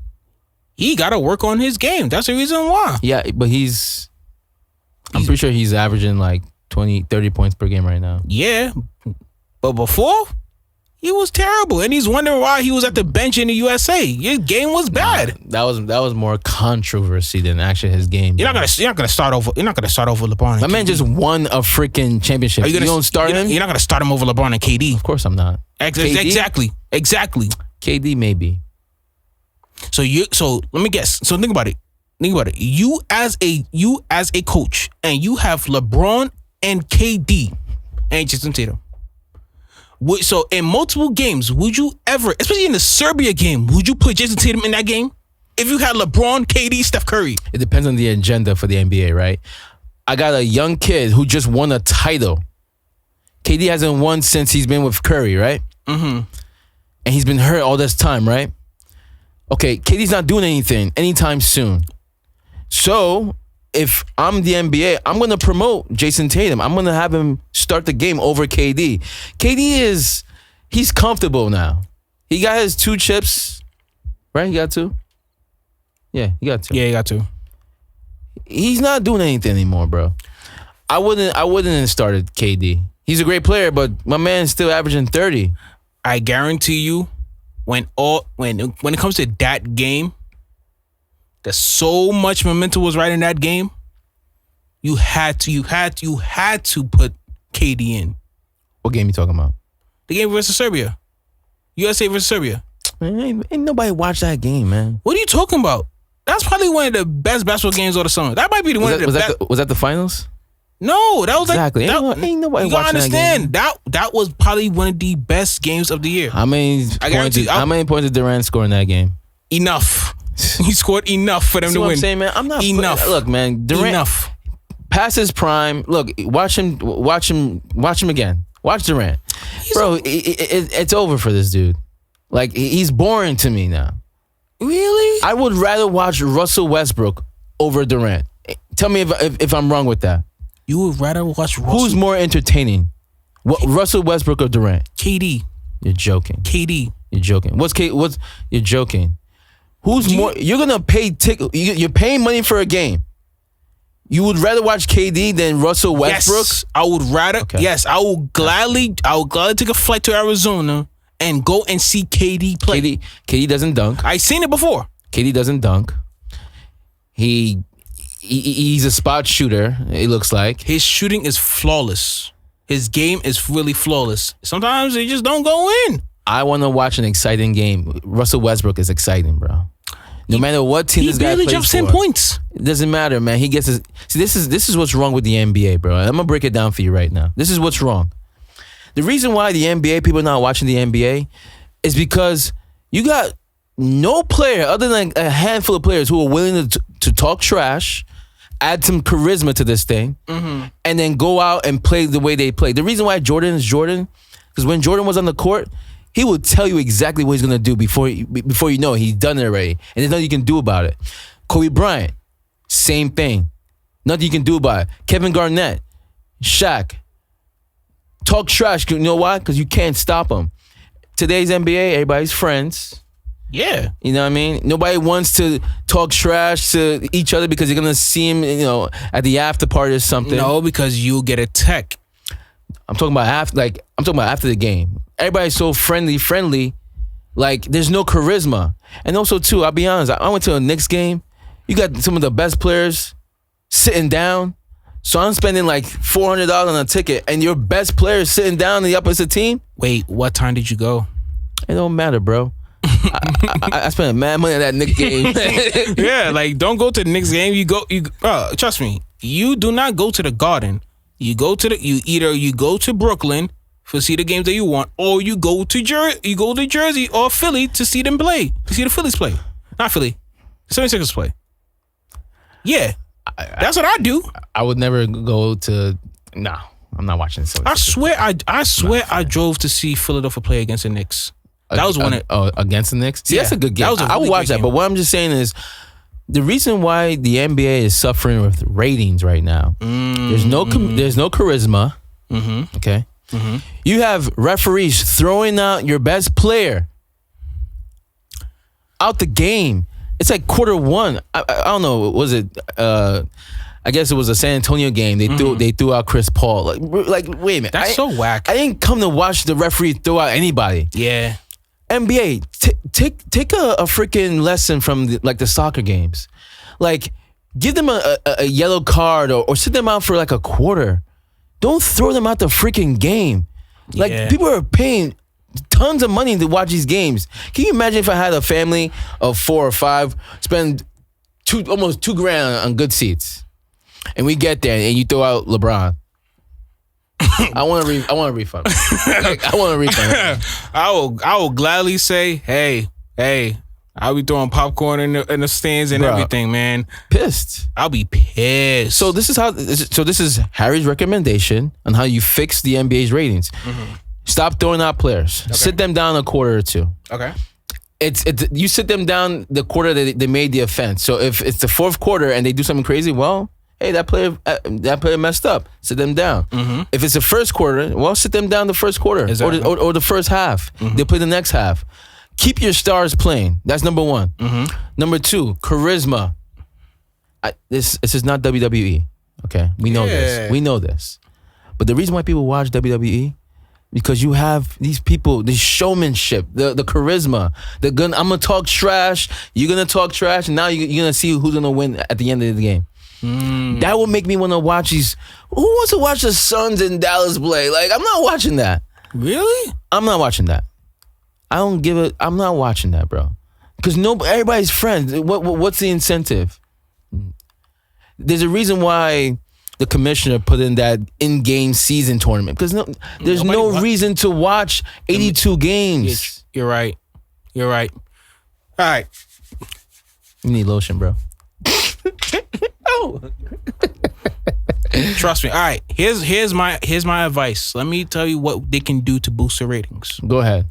he got to work on his game. That's the reason why. Yeah, but I'm pretty sure he's averaging like 20, 30 points per game right now. Yeah, but before, he was terrible, and he's wondering why he was at the bench in the USA. His game was bad. That was more controversy than actually his game. You're not gonna start over. You're not gonna start over LeBron. My man just won a freaking championship. You don't start him? You're not gonna start him over LeBron and KD. Of course I'm not. Exactly. KD maybe. So let me guess. So think about it. You as a coach, and you have LeBron and KD and Jason Tatum. So in multiple games, would you ever, especially in the Serbia game, would you put Jason Tatum in that game? If you had LeBron, KD, Steph Curry. It depends on the agenda for the NBA, right? I got a young kid who just won a title. KD hasn't won since he's been with Curry, right? Mm-hmm. And he's been hurt all this time, right? Okay, KD's not doing anything anytime soon. So, if I'm the NBA, I'm going to promote Jason Tatum. I'm going to have him start the game over KD. He's comfortable now. He got his 2 chips, right? He got 2? Yeah, he got 2. Yeah, he got 2. He's not doing anything anymore, bro. I wouldn't have started KD. He's a great player, but my man's still averaging 30. I guarantee you, when it comes to that game, there's so much momentum was right in that game. You had to put KD in. What game you talking about? The game versus Serbia. USA versus Serbia. Man, ain't nobody watched that game, man. What are you talking about? That's probably one of the best basketball games of the summer. That might be one of the best. Was that the finals? No, that was exactly. You Ain't nobody gotta watching understand that game. that was probably one of the best games of the year. How many points did Durant score in that game? Enough. He scored enough for them to win. I'm saying, man, I'm not enough. Look, man, Durant. Enough. Past his prime. Look, watch him again. Watch Durant, bro. It's over for this dude. Like, he's boring to me now. Really? I would rather watch Russell Westbrook over Durant. Tell me if I'm wrong with that. You would rather watch Russell? Who's more entertaining? Russell Westbrook or Durant? KD. You're joking. KD. You're joking. You're joking. Who's more? You're gonna pay you're paying money for a game. You would rather watch KD than Russell Westbrook? Yes, I would rather. Okay. Yes, I would gladly take a flight to Arizona and go and see KD play. KD doesn't dunk. I seen it before. KD doesn't dunk. He's a spot shooter, it looks like. His shooting is flawless. His game is really flawless. Sometimes they just don't go in. I want to watch an exciting game. Russell Westbrook is exciting, bro. No matter what team this guy plays for. He barely jumps 10 points. It doesn't matter, man. He gets his... See, this is what's wrong with the NBA, bro. I'm going to break it down for you right now. This is what's wrong. The reason why the NBA, people are not watching the NBA, is because you got no player other than a handful of players who are willing to talk trash, add some charisma to this thing, and then go out and play the way they play. The reason why Jordan is Jordan, because when Jordan was on the court, he would tell you exactly what he's going to do before you know it. He's done it already. And there's nothing you can do about it. Kobe Bryant, same thing. Nothing you can do about it. Kevin Garnett, Shaq, talk trash. You know why? Because you can't stop them. Today's NBA, everybody's friends. Yeah. You know what I mean? Nobody wants to talk trash to each other because you're going to see him, at the after party or something. No, because you'll get a tech. I'm talking about after the game. Everybody's so friendly. Like, there's no charisma. And also, too, I'll be honest, I went to a Knicks game. You got some of the best players sitting down. So I'm spending like $400 on a ticket, and your best player is sitting down in the opposite team? Wait, what time did you go? It don't matter, bro. I spent mad money on that Knicks game. Yeah, like, don't go to the Knicks game. Trust me, you do not go to the Garden. You either go to Brooklyn to see the games that you want, or you go to Jersey or Philly to see them play. To see the Phillies play. Not Philly. 76ers play. Yeah. That's what I do. I would never go to... No, I'm not watching this. I swear I drove to see Philadelphia play against the Knicks. That was one. Against the Knicks? See, yeah, that's a good game. I would watch that. Game. But what I'm just saying is, the reason why the NBA is suffering with ratings right now, there's no charisma. Mm-hmm. Okay? Mm-hmm. You have referees throwing out your best player out the game. It's like quarter one. I don't know. Was it? I guess it was a San Antonio game. They threw out Chris Paul. Like wait a minute. That's so whack. I didn't come to watch the referee throw out anybody. Yeah. NBA, take a freaking lesson from the soccer games. Like, give them a yellow card or sit them out for like a quarter. Don't throw them out the freaking game. Like, people are paying tons of money to watch these games. Can you imagine if I had a family of 4 or 5, spend almost $2,000 on good seats, and we get there and you throw out LeBron? I want a refund. I want a refund. I will gladly say, hey, I'll be throwing popcorn in the stands and everything, man. Pissed. I'll be pissed. So this is Harry's recommendation on how you fix the NBA's ratings. Mm-hmm. Stop throwing out players. Okay. Sit them down a quarter or two. Okay. It's you sit them down the quarter that they made the offense. So if it's the fourth quarter and they do something crazy, well, hey, that player messed up. Sit them down. Mm-hmm. If it's the first quarter, well, sit them down the first quarter or the first half. Mm-hmm. They'll play the next half. Keep your stars playing. That's number one. Mm-hmm. Number two, charisma. This is not WWE. Okay, we know this. We know this. But the reason why people watch WWE, because you have these people, the showmanship, the charisma. I'm gonna talk trash. You're gonna talk trash, and now you're gonna see who's gonna win at the end of the game. That would make me want to watch these. Who wants to watch the Suns in Dallas play? Like, I'm not watching that. Really? I'm not watching that. I'm not watching that, bro. Because everybody's friends. What's the incentive? There's a reason why the commissioner put in that in-game season tournament. Because there's no reason to watch 82 games. You're right. All right. You need lotion, bro. Oh. Trust me. All right. Here's my advice. Let me tell you what they can do to boost their ratings. Go ahead.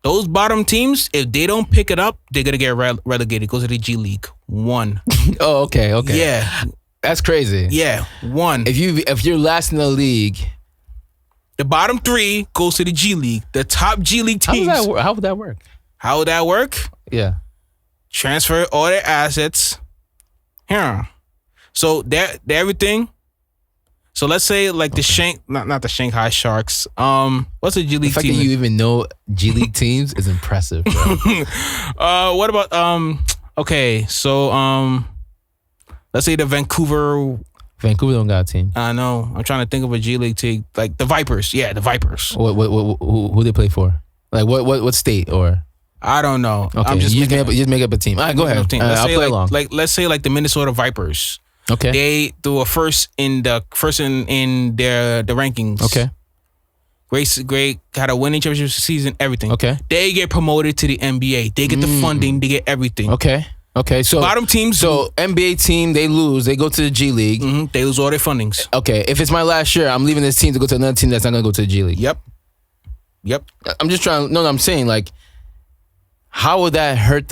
Those bottom teams, if they don't pick it up, they're gonna get relegated. Go to the G League. 1. Oh, okay. Yeah, that's crazy. Yeah, 1. If you're last in the league, the bottom 3 goes to the G League. The top G League teams. How would that work? How would that work? Yeah. Transfer all their assets. Here. So that everything. So let's say like the not the Shanghai Sharks. What's the G League team? The fact that you even know G League teams is impressive, bro. What about okay, so let's say the Vancouver don't got a team. I know. I'm trying to think of a G League team. Like the Vipers. Yeah, the Vipers. Who they play for? Like what state or? I don't know. Okay, I'm just make up a team. All right, go ahead. I'll play along. Let's say like the Minnesota Vipers. Okay. They do a first in the rankings. Okay. Great, had a winning championship season, everything. Okay. They get promoted to the NBA. They get the funding. They get everything. Okay. So bottom teams. So NBA team, they lose. They go to the G League. Mm-hmm. They lose all their fundings. Okay. If it's my last year, I'm leaving this team to go to another team that's not gonna go to the G League. Yep. I'm just trying. No, I'm saying like, how would that hurt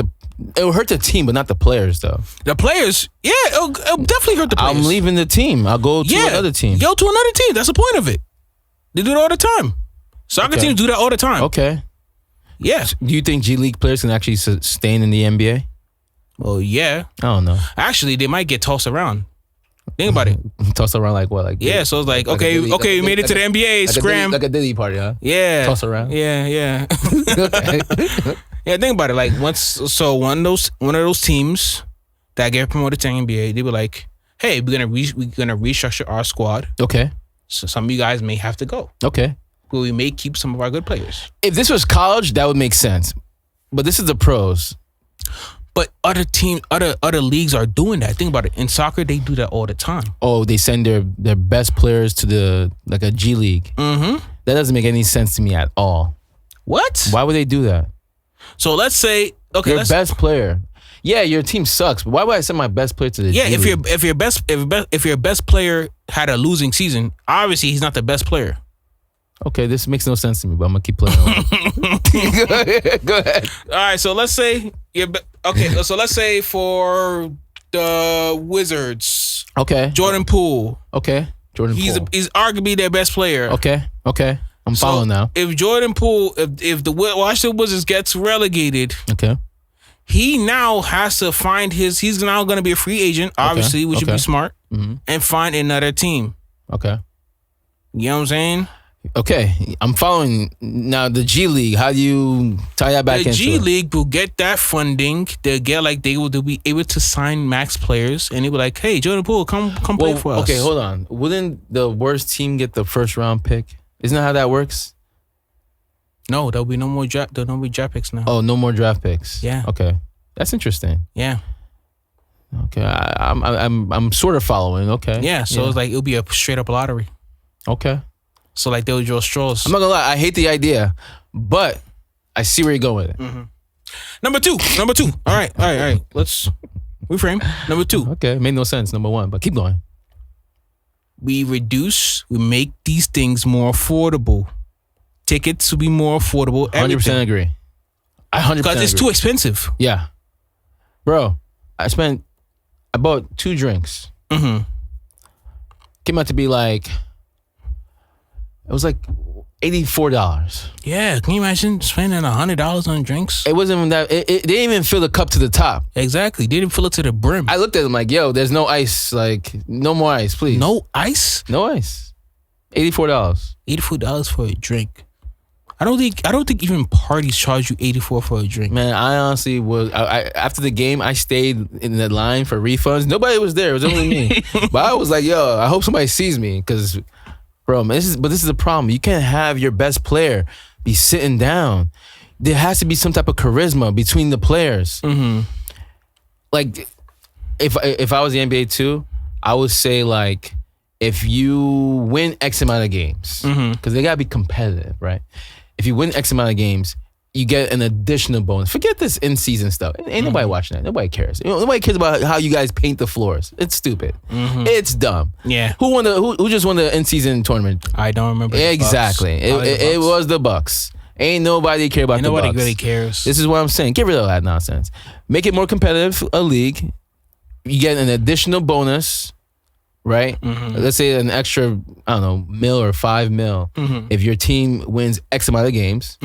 it will hurt the team, but not the players, though. The players, yeah, it'll definitely hurt the players. I'm leaving the team. I'll go to another team. Go to another team. That's the point of it. They do it all the time. Soccer teams do that all the time. Okay. Yeah. Do you think G League players can actually sustain in the NBA? Well, yeah. I don't know. Actually, they might get tossed around. Think about it. Tossed around like what? Like so it's like okay, we made it to the NBA. Scram. Like a Diddy party, huh? Yeah. Toss around. Yeah. Yeah, think about it. Like one of those teams that get promoted to NBA, they were like, "Hey, we're gonna restructure our squad. Okay. So some of you guys may have to go. Okay. But we may keep some of our good players." If this was college, that would make sense. But this is the pros. But other leagues are doing that. Think about it. In soccer, they do that all the time. Oh, they send their best players to a G League. Mm-hmm. That doesn't make any sense to me at all. What? Why would they do that? So let's say your best player. Yeah, your team sucks, but why would I send my best player to the G League? if your best player had a losing season, obviously he's not the best player. Okay, this makes no sense to me, but I'm gonna keep playing on. Go ahead. All right, so let's say so let's say for the Wizards. Okay. Jordan Poole. Okay. Jordan Poole. He's arguably their best player. Okay. I'm following now. If Jordan Poole, if the Washington Wizards gets relegated, okay, he now has to find he's now going to be a free agent, obviously, which would be smart, and find another team. Okay. You know what I'm saying? Okay, I'm following. Now, the G League, how do you tie that back into it? The G League will get that funding. They'll be able to sign max players, and they were like, hey, Jordan Poole, come play for us. Okay, hold on. Wouldn't the worst team get the first round pick? Isn't that how that works? No, there'll be no more draft picks now. Oh, no more draft picks. Yeah. Okay, that's interesting. Yeah. Okay, I'm sort of following. Okay. Yeah, so it's like it'll be a straight up lottery. Okay. So like they'll draw straws. I'm not gonna lie, I hate the idea, but I see where you're going with it. Mm-hmm. Number two. All right. Let's reframe. Number 2. Okay, it made no sense. Number 1, but keep going. We make these things more affordable. Tickets will be more affordable. 100% agree. I 100% because it's too expensive. Yeah, bro. I bought 2 drinks. Mm-hmm. Came out to be like, it was like $84. Yeah, can you imagine spending $100 on drinks? It wasn't even that. It didn't even fill the cup to the top. Exactly, they didn't fill it to the brim. I looked at them like, yo, there's no ice. Like, no more ice, please. No ice? No ice. $84. $84 for a drink. I don't think even parties charge you $84 for a drink. Man, I honestly was. After the game, I stayed in the line for refunds. Nobody was there. It was only me. But I was like, yo, I hope somebody sees me, because, bro, man, this is the problem. You can't have your best player be sitting down. There has to be some type of charisma between the players. Mm-hmm. Like, if I was the NBA too, I would say, like, if you win X amount of games, because they gotta be competitive, right? If you win X amount of games, you get an additional bonus. Forget this in-season stuff. Ain't nobody watching that. Nobody cares. Nobody cares about how you guys paint the floors. It's stupid. It's dumb. Yeah. Who just won the in-season tournament? I don't remember. Exactly. It was the Bucks. Ain't nobody care about the Bucks. Nobody really cares. This is what I'm saying. Get rid of that nonsense. Make it more competitive, a league. You get an additional bonus, right? Let's say an extra, I don't know, mil or $5 million if your team wins X amount of games.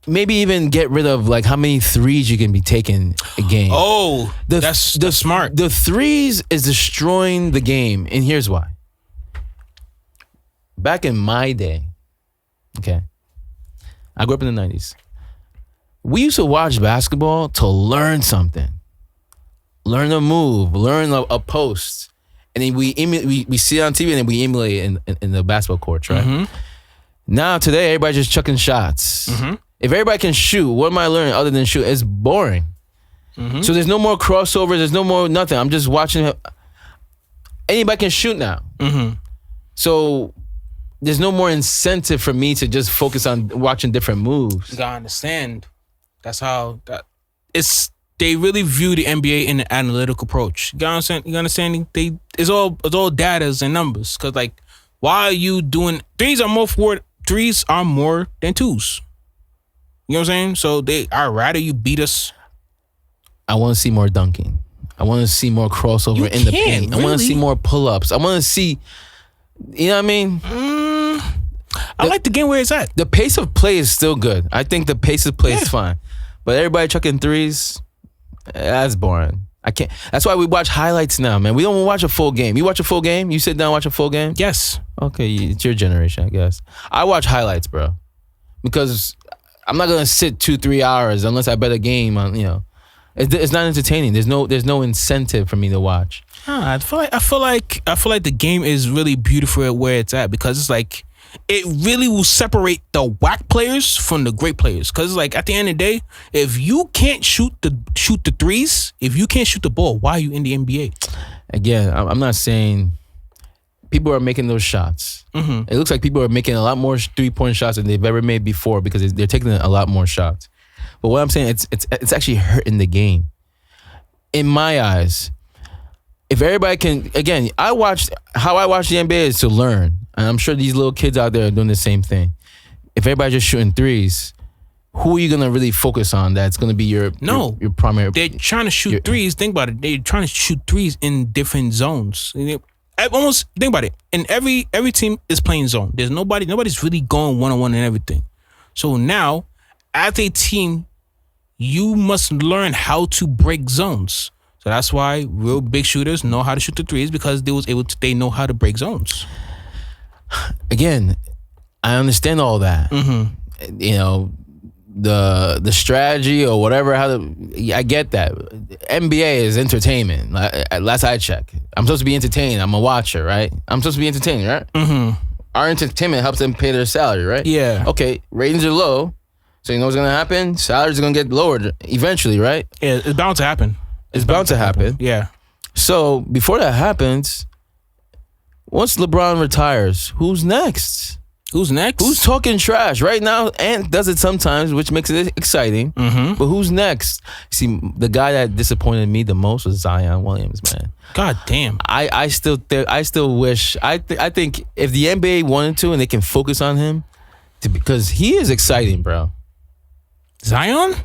Maybe even get rid of like how many threes you can be taking a game. Oh, that's smart. The threes is destroying the game, and here's why. Back in my day, okay, I grew up in the 90s. We used to watch basketball to learn something. Learn a move, learn a post. And then we see it on TV and then we emulate it in the basketball courts, right? Now, today, everybody's just chucking shots. If everybody can shoot, what am I learning other than shoot? It's boring. So there's no more crossovers. There's no more nothing. I'm just watching. Anybody can shoot now. So there's no more incentive for me to just focus on watching different moves. You gotta understand. That's how it's. They really view the NBA in an analytical approach. You understand? It's all data and numbers. Cause like, why are you doing threes are more than twos. You know what I'm saying? So I'd rather you beat us. I want to see more dunking. I want to see more crossover in the paint. Really? I want to see more pull-ups. I want to see, you know what I mean? I like the game where it's at. The pace of play is still good. I think the pace of play is fine. But everybody chucking threes, that's boring. I can't. That's why we watch highlights now, man. We don't watch a full game. You watch a full game? You sit down and watch a full game? Yes. Okay, it's your generation, I guess. I watch highlights, bro. Because I'm not going to sit 2-3 hours unless I bet a game on, It's not entertaining. There's no incentive for me to watch. I feel like the game is really beautiful at where it's at, because it's like it really will separate the whack players from the great players. Because like at the end of the day, if you can't shoot the threes, if you can't shoot the ball, why are you in the NBA? Again, I'm not saying people are making those shots. It looks like people are making a lot more 3-point shots than they've ever made before, because they're taking a lot more shots. But what I'm saying, it's actually hurting the game. In my eyes, if everybody can, again, how I watch the NBA is to learn. And I'm sure these little kids out there are doing the same thing. If everybody's just shooting threes, who are you going to really focus on that's going to be your primary? They're trying to shoot threes. Think about it. They're trying to shoot threes in different zones. Almost, think about it. And every team is playing zone. There's nobody's really going one-on-one and everything. So now, as a team, you must learn how to break zones. So that's why real big shooters know how to shoot the threes, because they know how to break zones. Again, I understand all that. The strategy or whatever. I get that. NBA is entertainment. Last I check, I'm supposed to be entertained. I'm a watcher, right? I'm supposed to be entertained, right? Our entertainment helps them pay their salary, right? Yeah. Okay, ratings are low, so you know what's gonna happen? Salaries are gonna get lowered eventually, right? Yeah, it's bound to happen. It's bound to happen. Yeah. So before that happens, once LeBron retires, who's next? Who's next? Who's talking trash right now? Ant does it sometimes, which makes it exciting. Mm-hmm. But who's next? See, the guy that disappointed me the most was Zion Williams, man. God damn. I still wish. I think if the NBA wanted to and they can focus on him, because he is exciting, bro. Zion?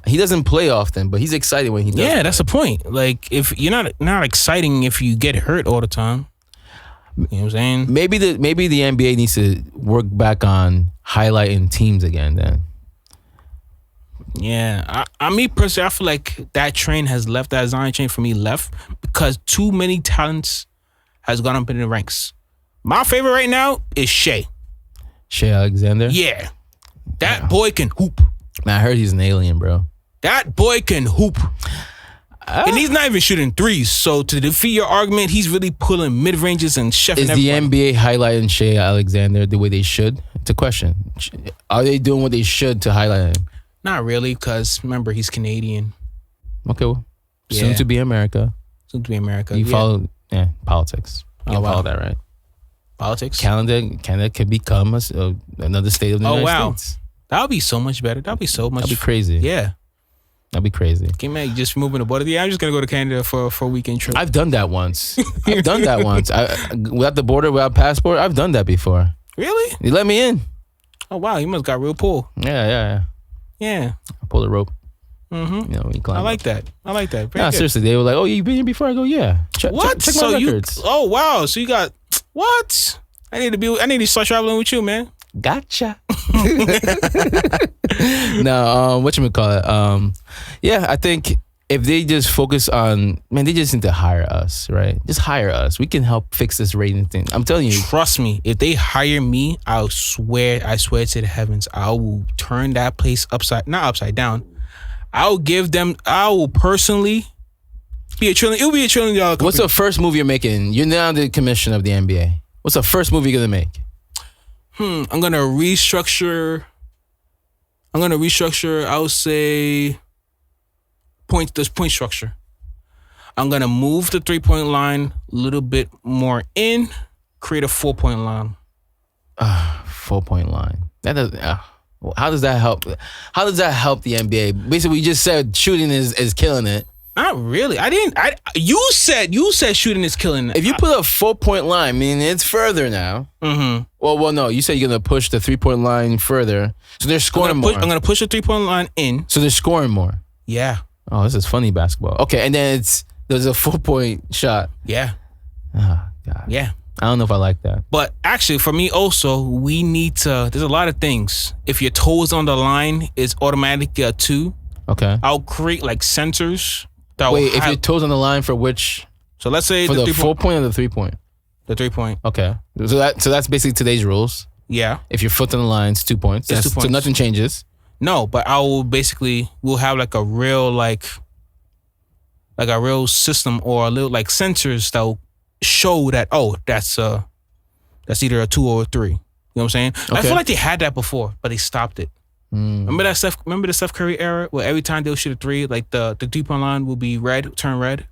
He doesn't play often, but he's exciting when he does. Yeah, that's the point. Like, if you're not exciting if you get hurt all the time. You know what I'm saying? Maybe the NBA needs to work back on highlighting teams again. Then. Yeah, me personally, I feel like that train has left. That Zion train for me left because too many talents has gone up in the ranks. My favorite right now is Shea Alexander. Yeah, that boy can hoop. Man, I heard he's an alien, bro. That boy can hoop. And he's not even shooting threes. So to defeat your argument, he's really pulling mid-ranges and chefing Is everybody. the NBA highlighting Shea Alexander the way they should? It's a question. Are they doing what they should to highlight him? Not really, because remember, he's Canadian. Okay, well, soon to be America. Soon to be America. You follow politics. You follow that, right? Politics? Canada could become another state of the United States. That would be so much better. That would be so much. That'd be crazy. Yeah. That'd be crazy. Can you imagine just moving the border? Yeah, I'm just going to go to Canada for a weekend trip. I've done that once. Without the border, without passport, I've done that before. Really? They let me in. Oh, wow. You must got real pull. Yeah. Yeah. I pulled the rope. Mm-hmm. You know, we climb I like that. Very good. Seriously. They were like, oh, you been here before? I go, yeah. Check my records. Oh, wow. So you got, what? I need to start traveling with you, man. Gotcha. No, whatchamacallit? Yeah, I think if they just focus on, man, they just need to hire us, right? Just hire us. We can help fix this rating thing. I'm telling you. Trust me, if they hire me, I swear to the heavens, I will turn that place not upside down. I will personally be a trillion. It will be $1 trillion company. What's the first move you're making? You're now the commissioner of the NBA. What's the first move you're gonna make? I'm gonna restructure. I would say the point structure. I'm gonna move the 3-point line a little bit more in, create a 4-point line. 4-point line. That does. How does that help? How does that help the NBA? Basically, we just said shooting is killing it. Not really. You said shooting is killing it. If you put a 4-point line, I mean, it's further now. Mm-hmm. Well, no. You said you're gonna push the 3-point line further, so they're scoring more. I'm gonna push the 3-point line in, so they're scoring more. Yeah. Oh, this is funny basketball. Okay, and then there's a 4-point shot. Yeah. Oh God. Yeah. I don't know if I like that. But actually, for me also, we need to. There's a lot of things. If your toe is on the line, it's automatically a 2. Okay. I'll create like sensors. Wait, if your toes on the line for which? So let's say for the 4-point or the 3-point. The 3-point. Okay. So that's basically today's rules. Yeah. If your foot on the line, it's 2 points. It's 2 points. So nothing changes. No, but we'll have like a real like a real system or a little like sensors that will show that that's either a 2 or a 3. You know what I'm saying? Okay. I feel like they had that before, but they stopped it. Remember the Steph Curry era where every time they'll shoot a 3, like the 3-point line will be turn red?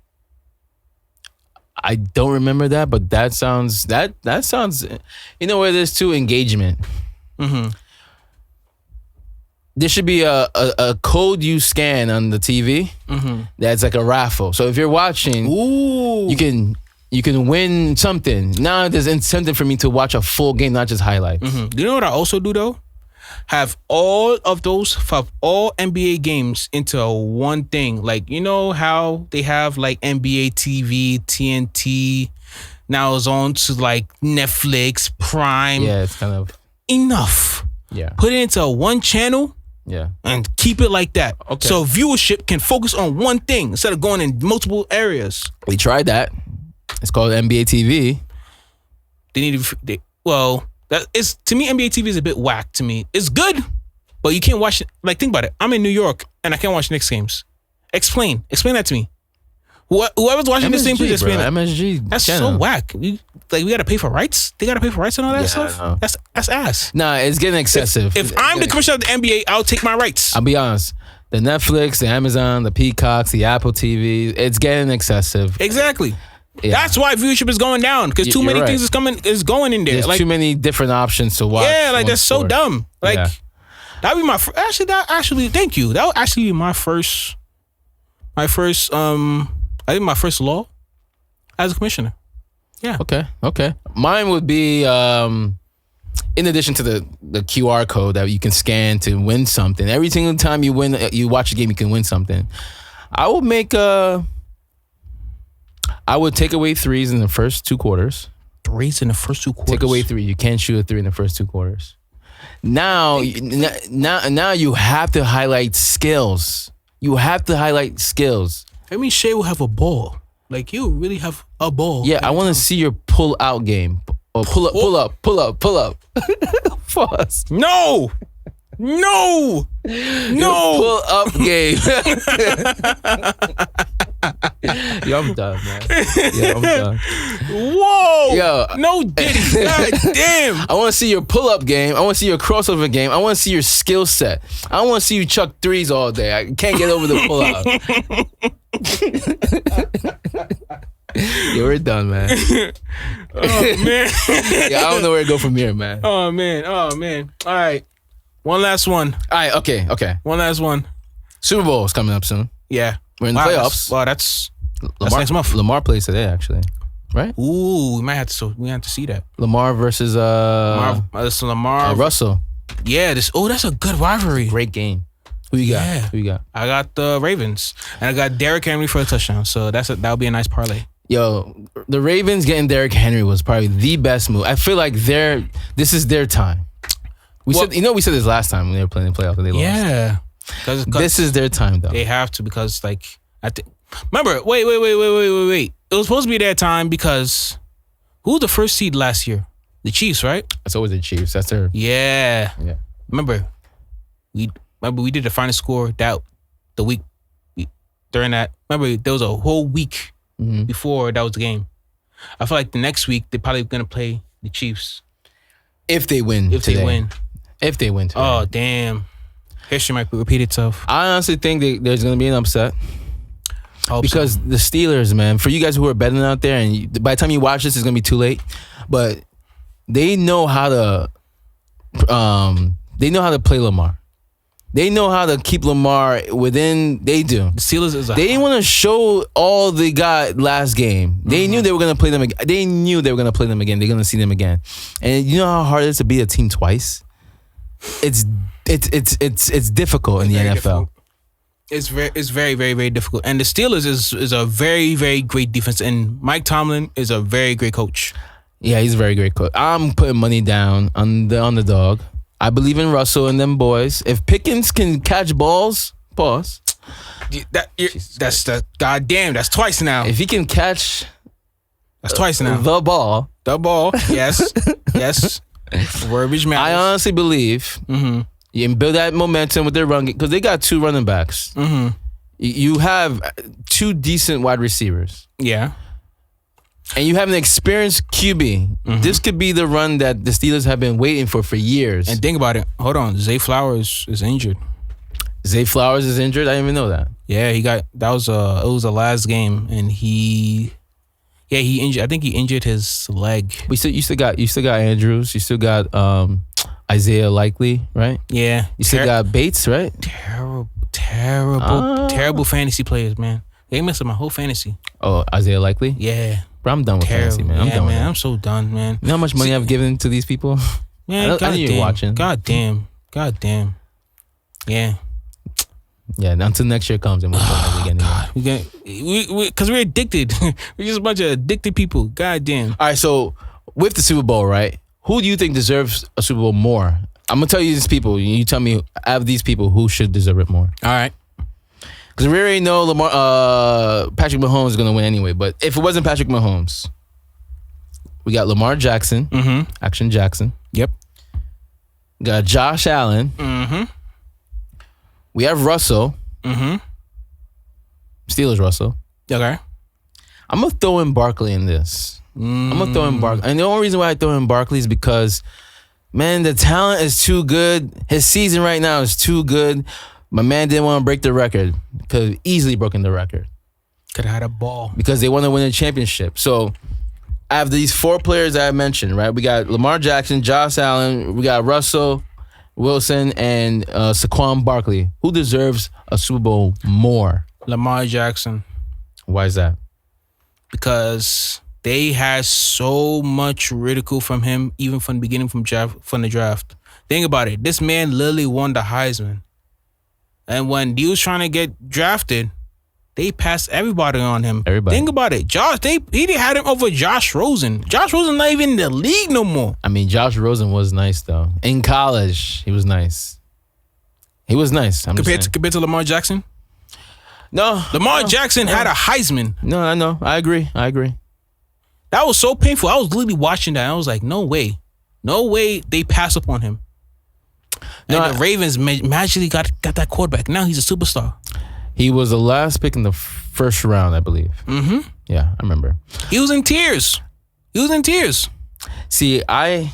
I don't remember that, but that sounds you know where there's too engagement. Mm-hmm. There should be a code you scan on the TV that's like a raffle. So if you're watching, you can win something. Now there's incentive for me to watch a full game, not just highlights. Do you know what I also do though? Have all NBA games into one thing. Like, you know how they have like NBA TV, TNT, now it's on to like Netflix, Prime. Yeah, it's kind of enough. Yeah. Put it into one channel. Yeah. And keep it like that. Okay. So viewership can focus on one thing instead of going in multiple areas. We tried that. It's called NBA TV. That is, to me, NBA TV is a bit whack to me. It's good, but you can't watch it. Like, think about it. I'm in New York and I can't watch Knicks games. Explain that to me. Whoever's watching MSG, this thing, please explain that. MSG. That's so whack. We gotta pay for rights. They gotta pay for rights and all that stuff. That's ass. Nah, it's getting excessive. If I'm the commissioner of the NBA, I'll take my rights. I'll be honest. The Netflix, the Amazon, the Peacocks, the Apple TV, it's getting excessive. Exactly. Yeah. That's why viewership is going down because too many things is going in there. There's like too many different options to watch. Yeah, like that's so dumb. Like that'd be my actually. Thank you. That would actually be my first. I think my first law as a commissioner. Yeah. Okay. Mine would be in addition to the QR code that you can scan to win something. Every single time you watch a game, you can win something. I would take away threes in the first 2 quarters. Threes in the first 2 quarters. Take away 3. You can't shoot a 3 in the first 2 quarters. Now you have to highlight skills. You have to highlight skills. I mean, Shea will have a ball. Like, you really have a ball. Yeah, I want to see your pull-out game. Or pull up. Pause. No! Pull-up game. Yo, I'm done, man. I'm done. Whoa! Yo. No Diddy. God damn. I want to see your pull-up game. I want to see your crossover game. I want to see your skill set. I don't want to see you chuck threes all day. I can't get over the pull-up. Yo, we're done, man. Oh, man. Yeah, I don't know where to go from here, man. Oh, man. All right. One last one. All right, okay. One last one. Super Bowl is coming up soon. Yeah. We're in the playoffs. That's Lamar, next month. Lamar plays today, actually. Right? Ooh, we have to see that. Lamar versus Lamar Russell. Yeah, that's a good rivalry. Great game. Who you got? Yeah. Who you got? I got the Ravens. And I got Derrick Henry for a touchdown. So that'll be a nice parlay. Yo, the Ravens getting Derrick Henry was probably the best move. I feel like this is their time. We said this last time when they were playing the playoffs and they lost. Yeah. Cause this is their time, though. They have to because, like, I think. Remember, wait. It was supposed to be their time because who was the first seed last year? The Chiefs, right? It's always the Chiefs. That's their. Yeah. Remember, we did the final score the week during that. Remember, there was a whole week before that was the game. I feel like the next week they're probably gonna play the Chiefs if they win. If they win. Today. Oh damn. History might repeat itself. I honestly think there's going to be an upset. Because the Steelers, man, for you guys who are betting out there, and by the time you watch this, it's going to be too late. But they know how to play Lamar. They know how to keep Lamar within. They do. The Steelers they didn't want to show all they got last game. They knew they were going to play them again. They knew they were going to play them again. They're going to see them again. And you know how hard it is to beat a team twice? It's difficult in the NFL. Difficult. It's very, very, very difficult. And the Steelers is a very, very great defense. And Mike Tomlin is a very great coach. Yeah, he's a very great coach. I'm putting money down on the underdog. I believe in Russell and them boys. If Pickens can catch balls, pause. That's goddamn. That's twice now. If he can catch, that's twice now. The ball. Yes. Verbiage matters. I honestly believe you can build that momentum with their run game because they got 2 running backs. You have 2 decent wide receivers. Yeah. And you have an experienced QB. This could be the run that the Steelers have been waiting for years. And think about it. Hold on. Zay Flowers is injured. Zay Flowers is injured? I didn't even know that. Yeah, it was the last game and he injured. I think he injured his leg. But you still got Andrews. You still got Isaiah Likely, right? Yeah. You still got Bates, right? Terrible fantasy players, man. They messed up my whole fantasy. Oh, Isaiah Likely? Yeah. Bro, I'm done with fantasy, man. I'm so done, man. You know how much money I've given to these people? Man, I need you watching. God damn. Yeah. Yeah, until next year comes and we'll play again. Because we're addicted. We're just a bunch of addicted people. God damn. All right, so with the Super Bowl, right? Who do you think deserves a Super Bowl more? I'm going to tell you these people. You tell me, out of these people, who should deserve it more? All right. Because we already know Patrick Mahomes is going to win anyway. But if it wasn't Patrick Mahomes, we got Lamar Jackson. Action Jackson. Yep. We got Josh Allen. We have Russell. Steelers Russell. Okay. I'm going to throw in Barkley in this. I'm going to throw in Barkley. And the only reason why I throw in Barkley is because, man, the talent is too good. His season right now is too good. My man didn't want to break the record. Could have easily broken the record. Could have had a ball. because they want to win a championship. So I have these 4 players that I mentioned, right? We got Lamar Jackson, Josh Allen, we got Russell Wilson, and Saquon Barkley. Who deserves a Super Bowl more? Lamar Jackson. Why is that? Because they had so much ridicule from him, even from the beginning from the draft. Think about it. This man literally won the Heisman. And when he was trying to get drafted, they passed everybody on him. Everybody. Think about it. He had him over Josh Rosen. Josh Rosen not even in the league no more. I mean, Josh Rosen was nice, though. In college, he was nice. He was nice. Compared to Lamar Jackson? No. Lamar Jackson had a Heisman. No, I know. I agree. That was so painful. I was literally watching that. I was like, no way. No way they pass up on him. And the Ravens magically got that quarterback. Now he's a superstar. He was the last pick in the first round, I believe. Mm-hmm. Yeah, I remember. He was in tears. See, I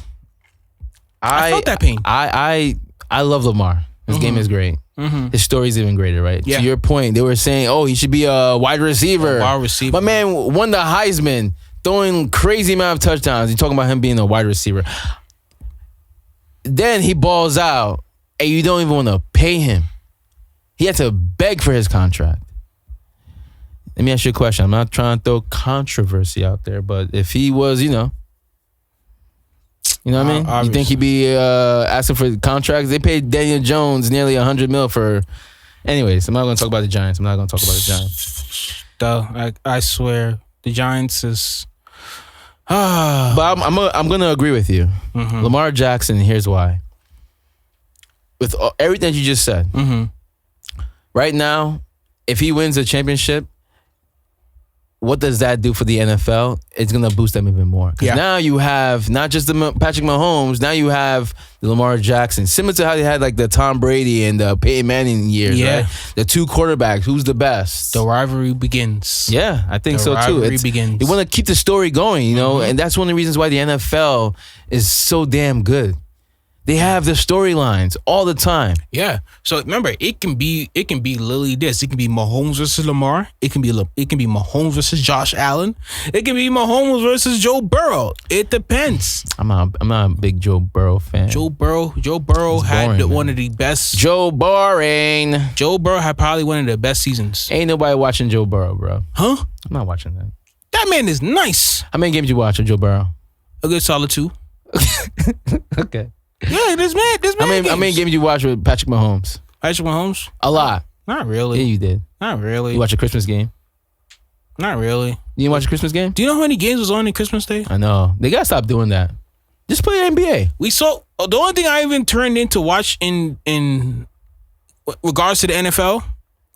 felt that pain. I love Lamar. His game is great. Mm-hmm. His story's even greater, right? Yeah. To your point, they were saying, he should be a wide receiver. My man won the Heisman, throwing crazy amount of touchdowns. You're talking about him being a wide receiver. Then he balls out, and you don't even want to pay him. He had to beg for his contract. Let me ask you a question. I'm not trying to throw controversy out there, but if he was, you know what I mean? Obviously. You think he'd be asking for contracts? They paid Daniel Jones nearly $100 million for. Anyways, I'm not going to talk about the Giants. I swear, the Giants is. But I'm going to agree with you. Mm-hmm. Lamar Jackson. Here's why. With everything you just said, right now, if he wins a championship, what does that do for the NFL? It's going to boost them even more. Because now you have not just the Patrick Mahomes, now you have the Lamar Jackson. Similar to how they had like the Tom Brady and the Peyton Manning years, right? The 2 quarterbacks. Who's the best? The rivalry begins. Yeah, I think so too. Begins. You want to keep the story going, you know? And that's one of the reasons why the NFL is so damn good. They have the storylines all the time. Yeah. So remember, it can be literally this. It can be Mahomes versus Lamar. It can be Mahomes versus Josh Allen. It can be Mahomes versus Joe Burrow. It depends. I'm not a big Joe Burrow fan. Joe Burrow had one of the best. Joe Boring. Joe Burrow had probably one of the best seasons. Ain't nobody watching Joe Burrow, bro. Huh? I'm not watching that. That man is nice. How many games you watch of Joe Burrow? A good solid 2. Okay. Yeah, this man. How many games you watch with Patrick Mahomes? Patrick Mahomes? A lot. Not really. Yeah, you did. Not really. You watch a Christmas game? Not really. You didn't watch a Christmas game? Do you know how many games was on Christmas Day? I know. They gotta stop doing that. Just play NBA. We saw the only thing I even turned in to watch in regards to the NFL,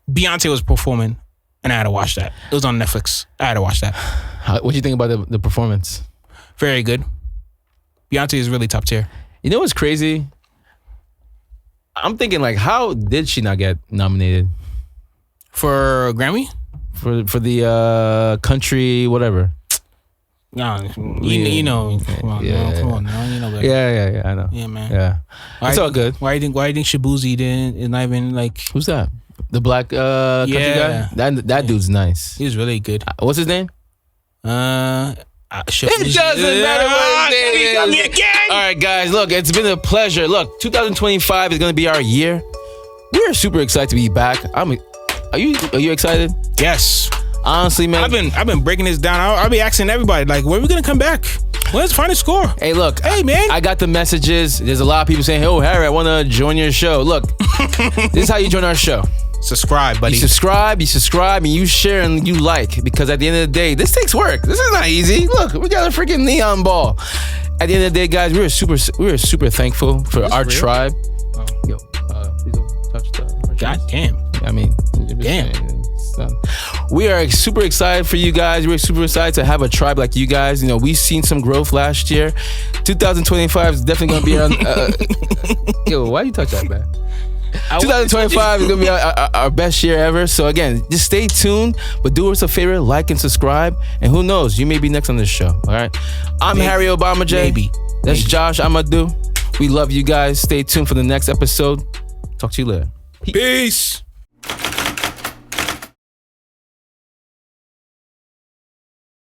Beyonce was performing, and I had to watch that. It was on Netflix. I had to watch that. What do you think about the performance? Very good. Beyonce is really top tier. You know what's crazy? I'm thinking, like, how did she not get nominated for a Grammy? For the country whatever? No, you know. Come on, now. You know better. Yeah. I know. Yeah, man. Yeah, it's all good. Why do you think Shabuzi didn't? Is not even like. Who's that? The black country guy. That dude's nice. He's really good. What's his name? It doesn't matter what his name is. All right, guys. Look, it's been a pleasure. Look, 2025 is going to be our year. We are super excited to be back. Are you excited? Yes. Honestly, man, I've been breaking this down. I'll be asking everybody, like, when are we gonna come back? When's the final score? Hey, look. Hey, man. I got the messages. There's a lot of people saying, "Oh, Harry, I want to join your show." Look, this is how you join our show. Subscribe, buddy. You subscribe, and you share and you like. Because at the end of the day, this takes work. This is not easy. Look, we got a freaking neon ball. At the end of the day, guys, we were super thankful for our tribe. Oh. Yo, please don't touch the. God damn. I mean, damn. We are super excited for you guys. We're super excited to have a tribe like you guys. You know, we've seen some growth last year. 2025 is definitely going to be our... Yo, why you touch that, man? 2025 is going to be our best year ever. So again, just stay tuned, but do us a favor, like and subscribe. And who knows, you may be next on this show. All right. I'm Harry Obama J. Maybe. That's Josh Amadou. We love you guys. Stay tuned for the next episode. Talk to you later. Peace.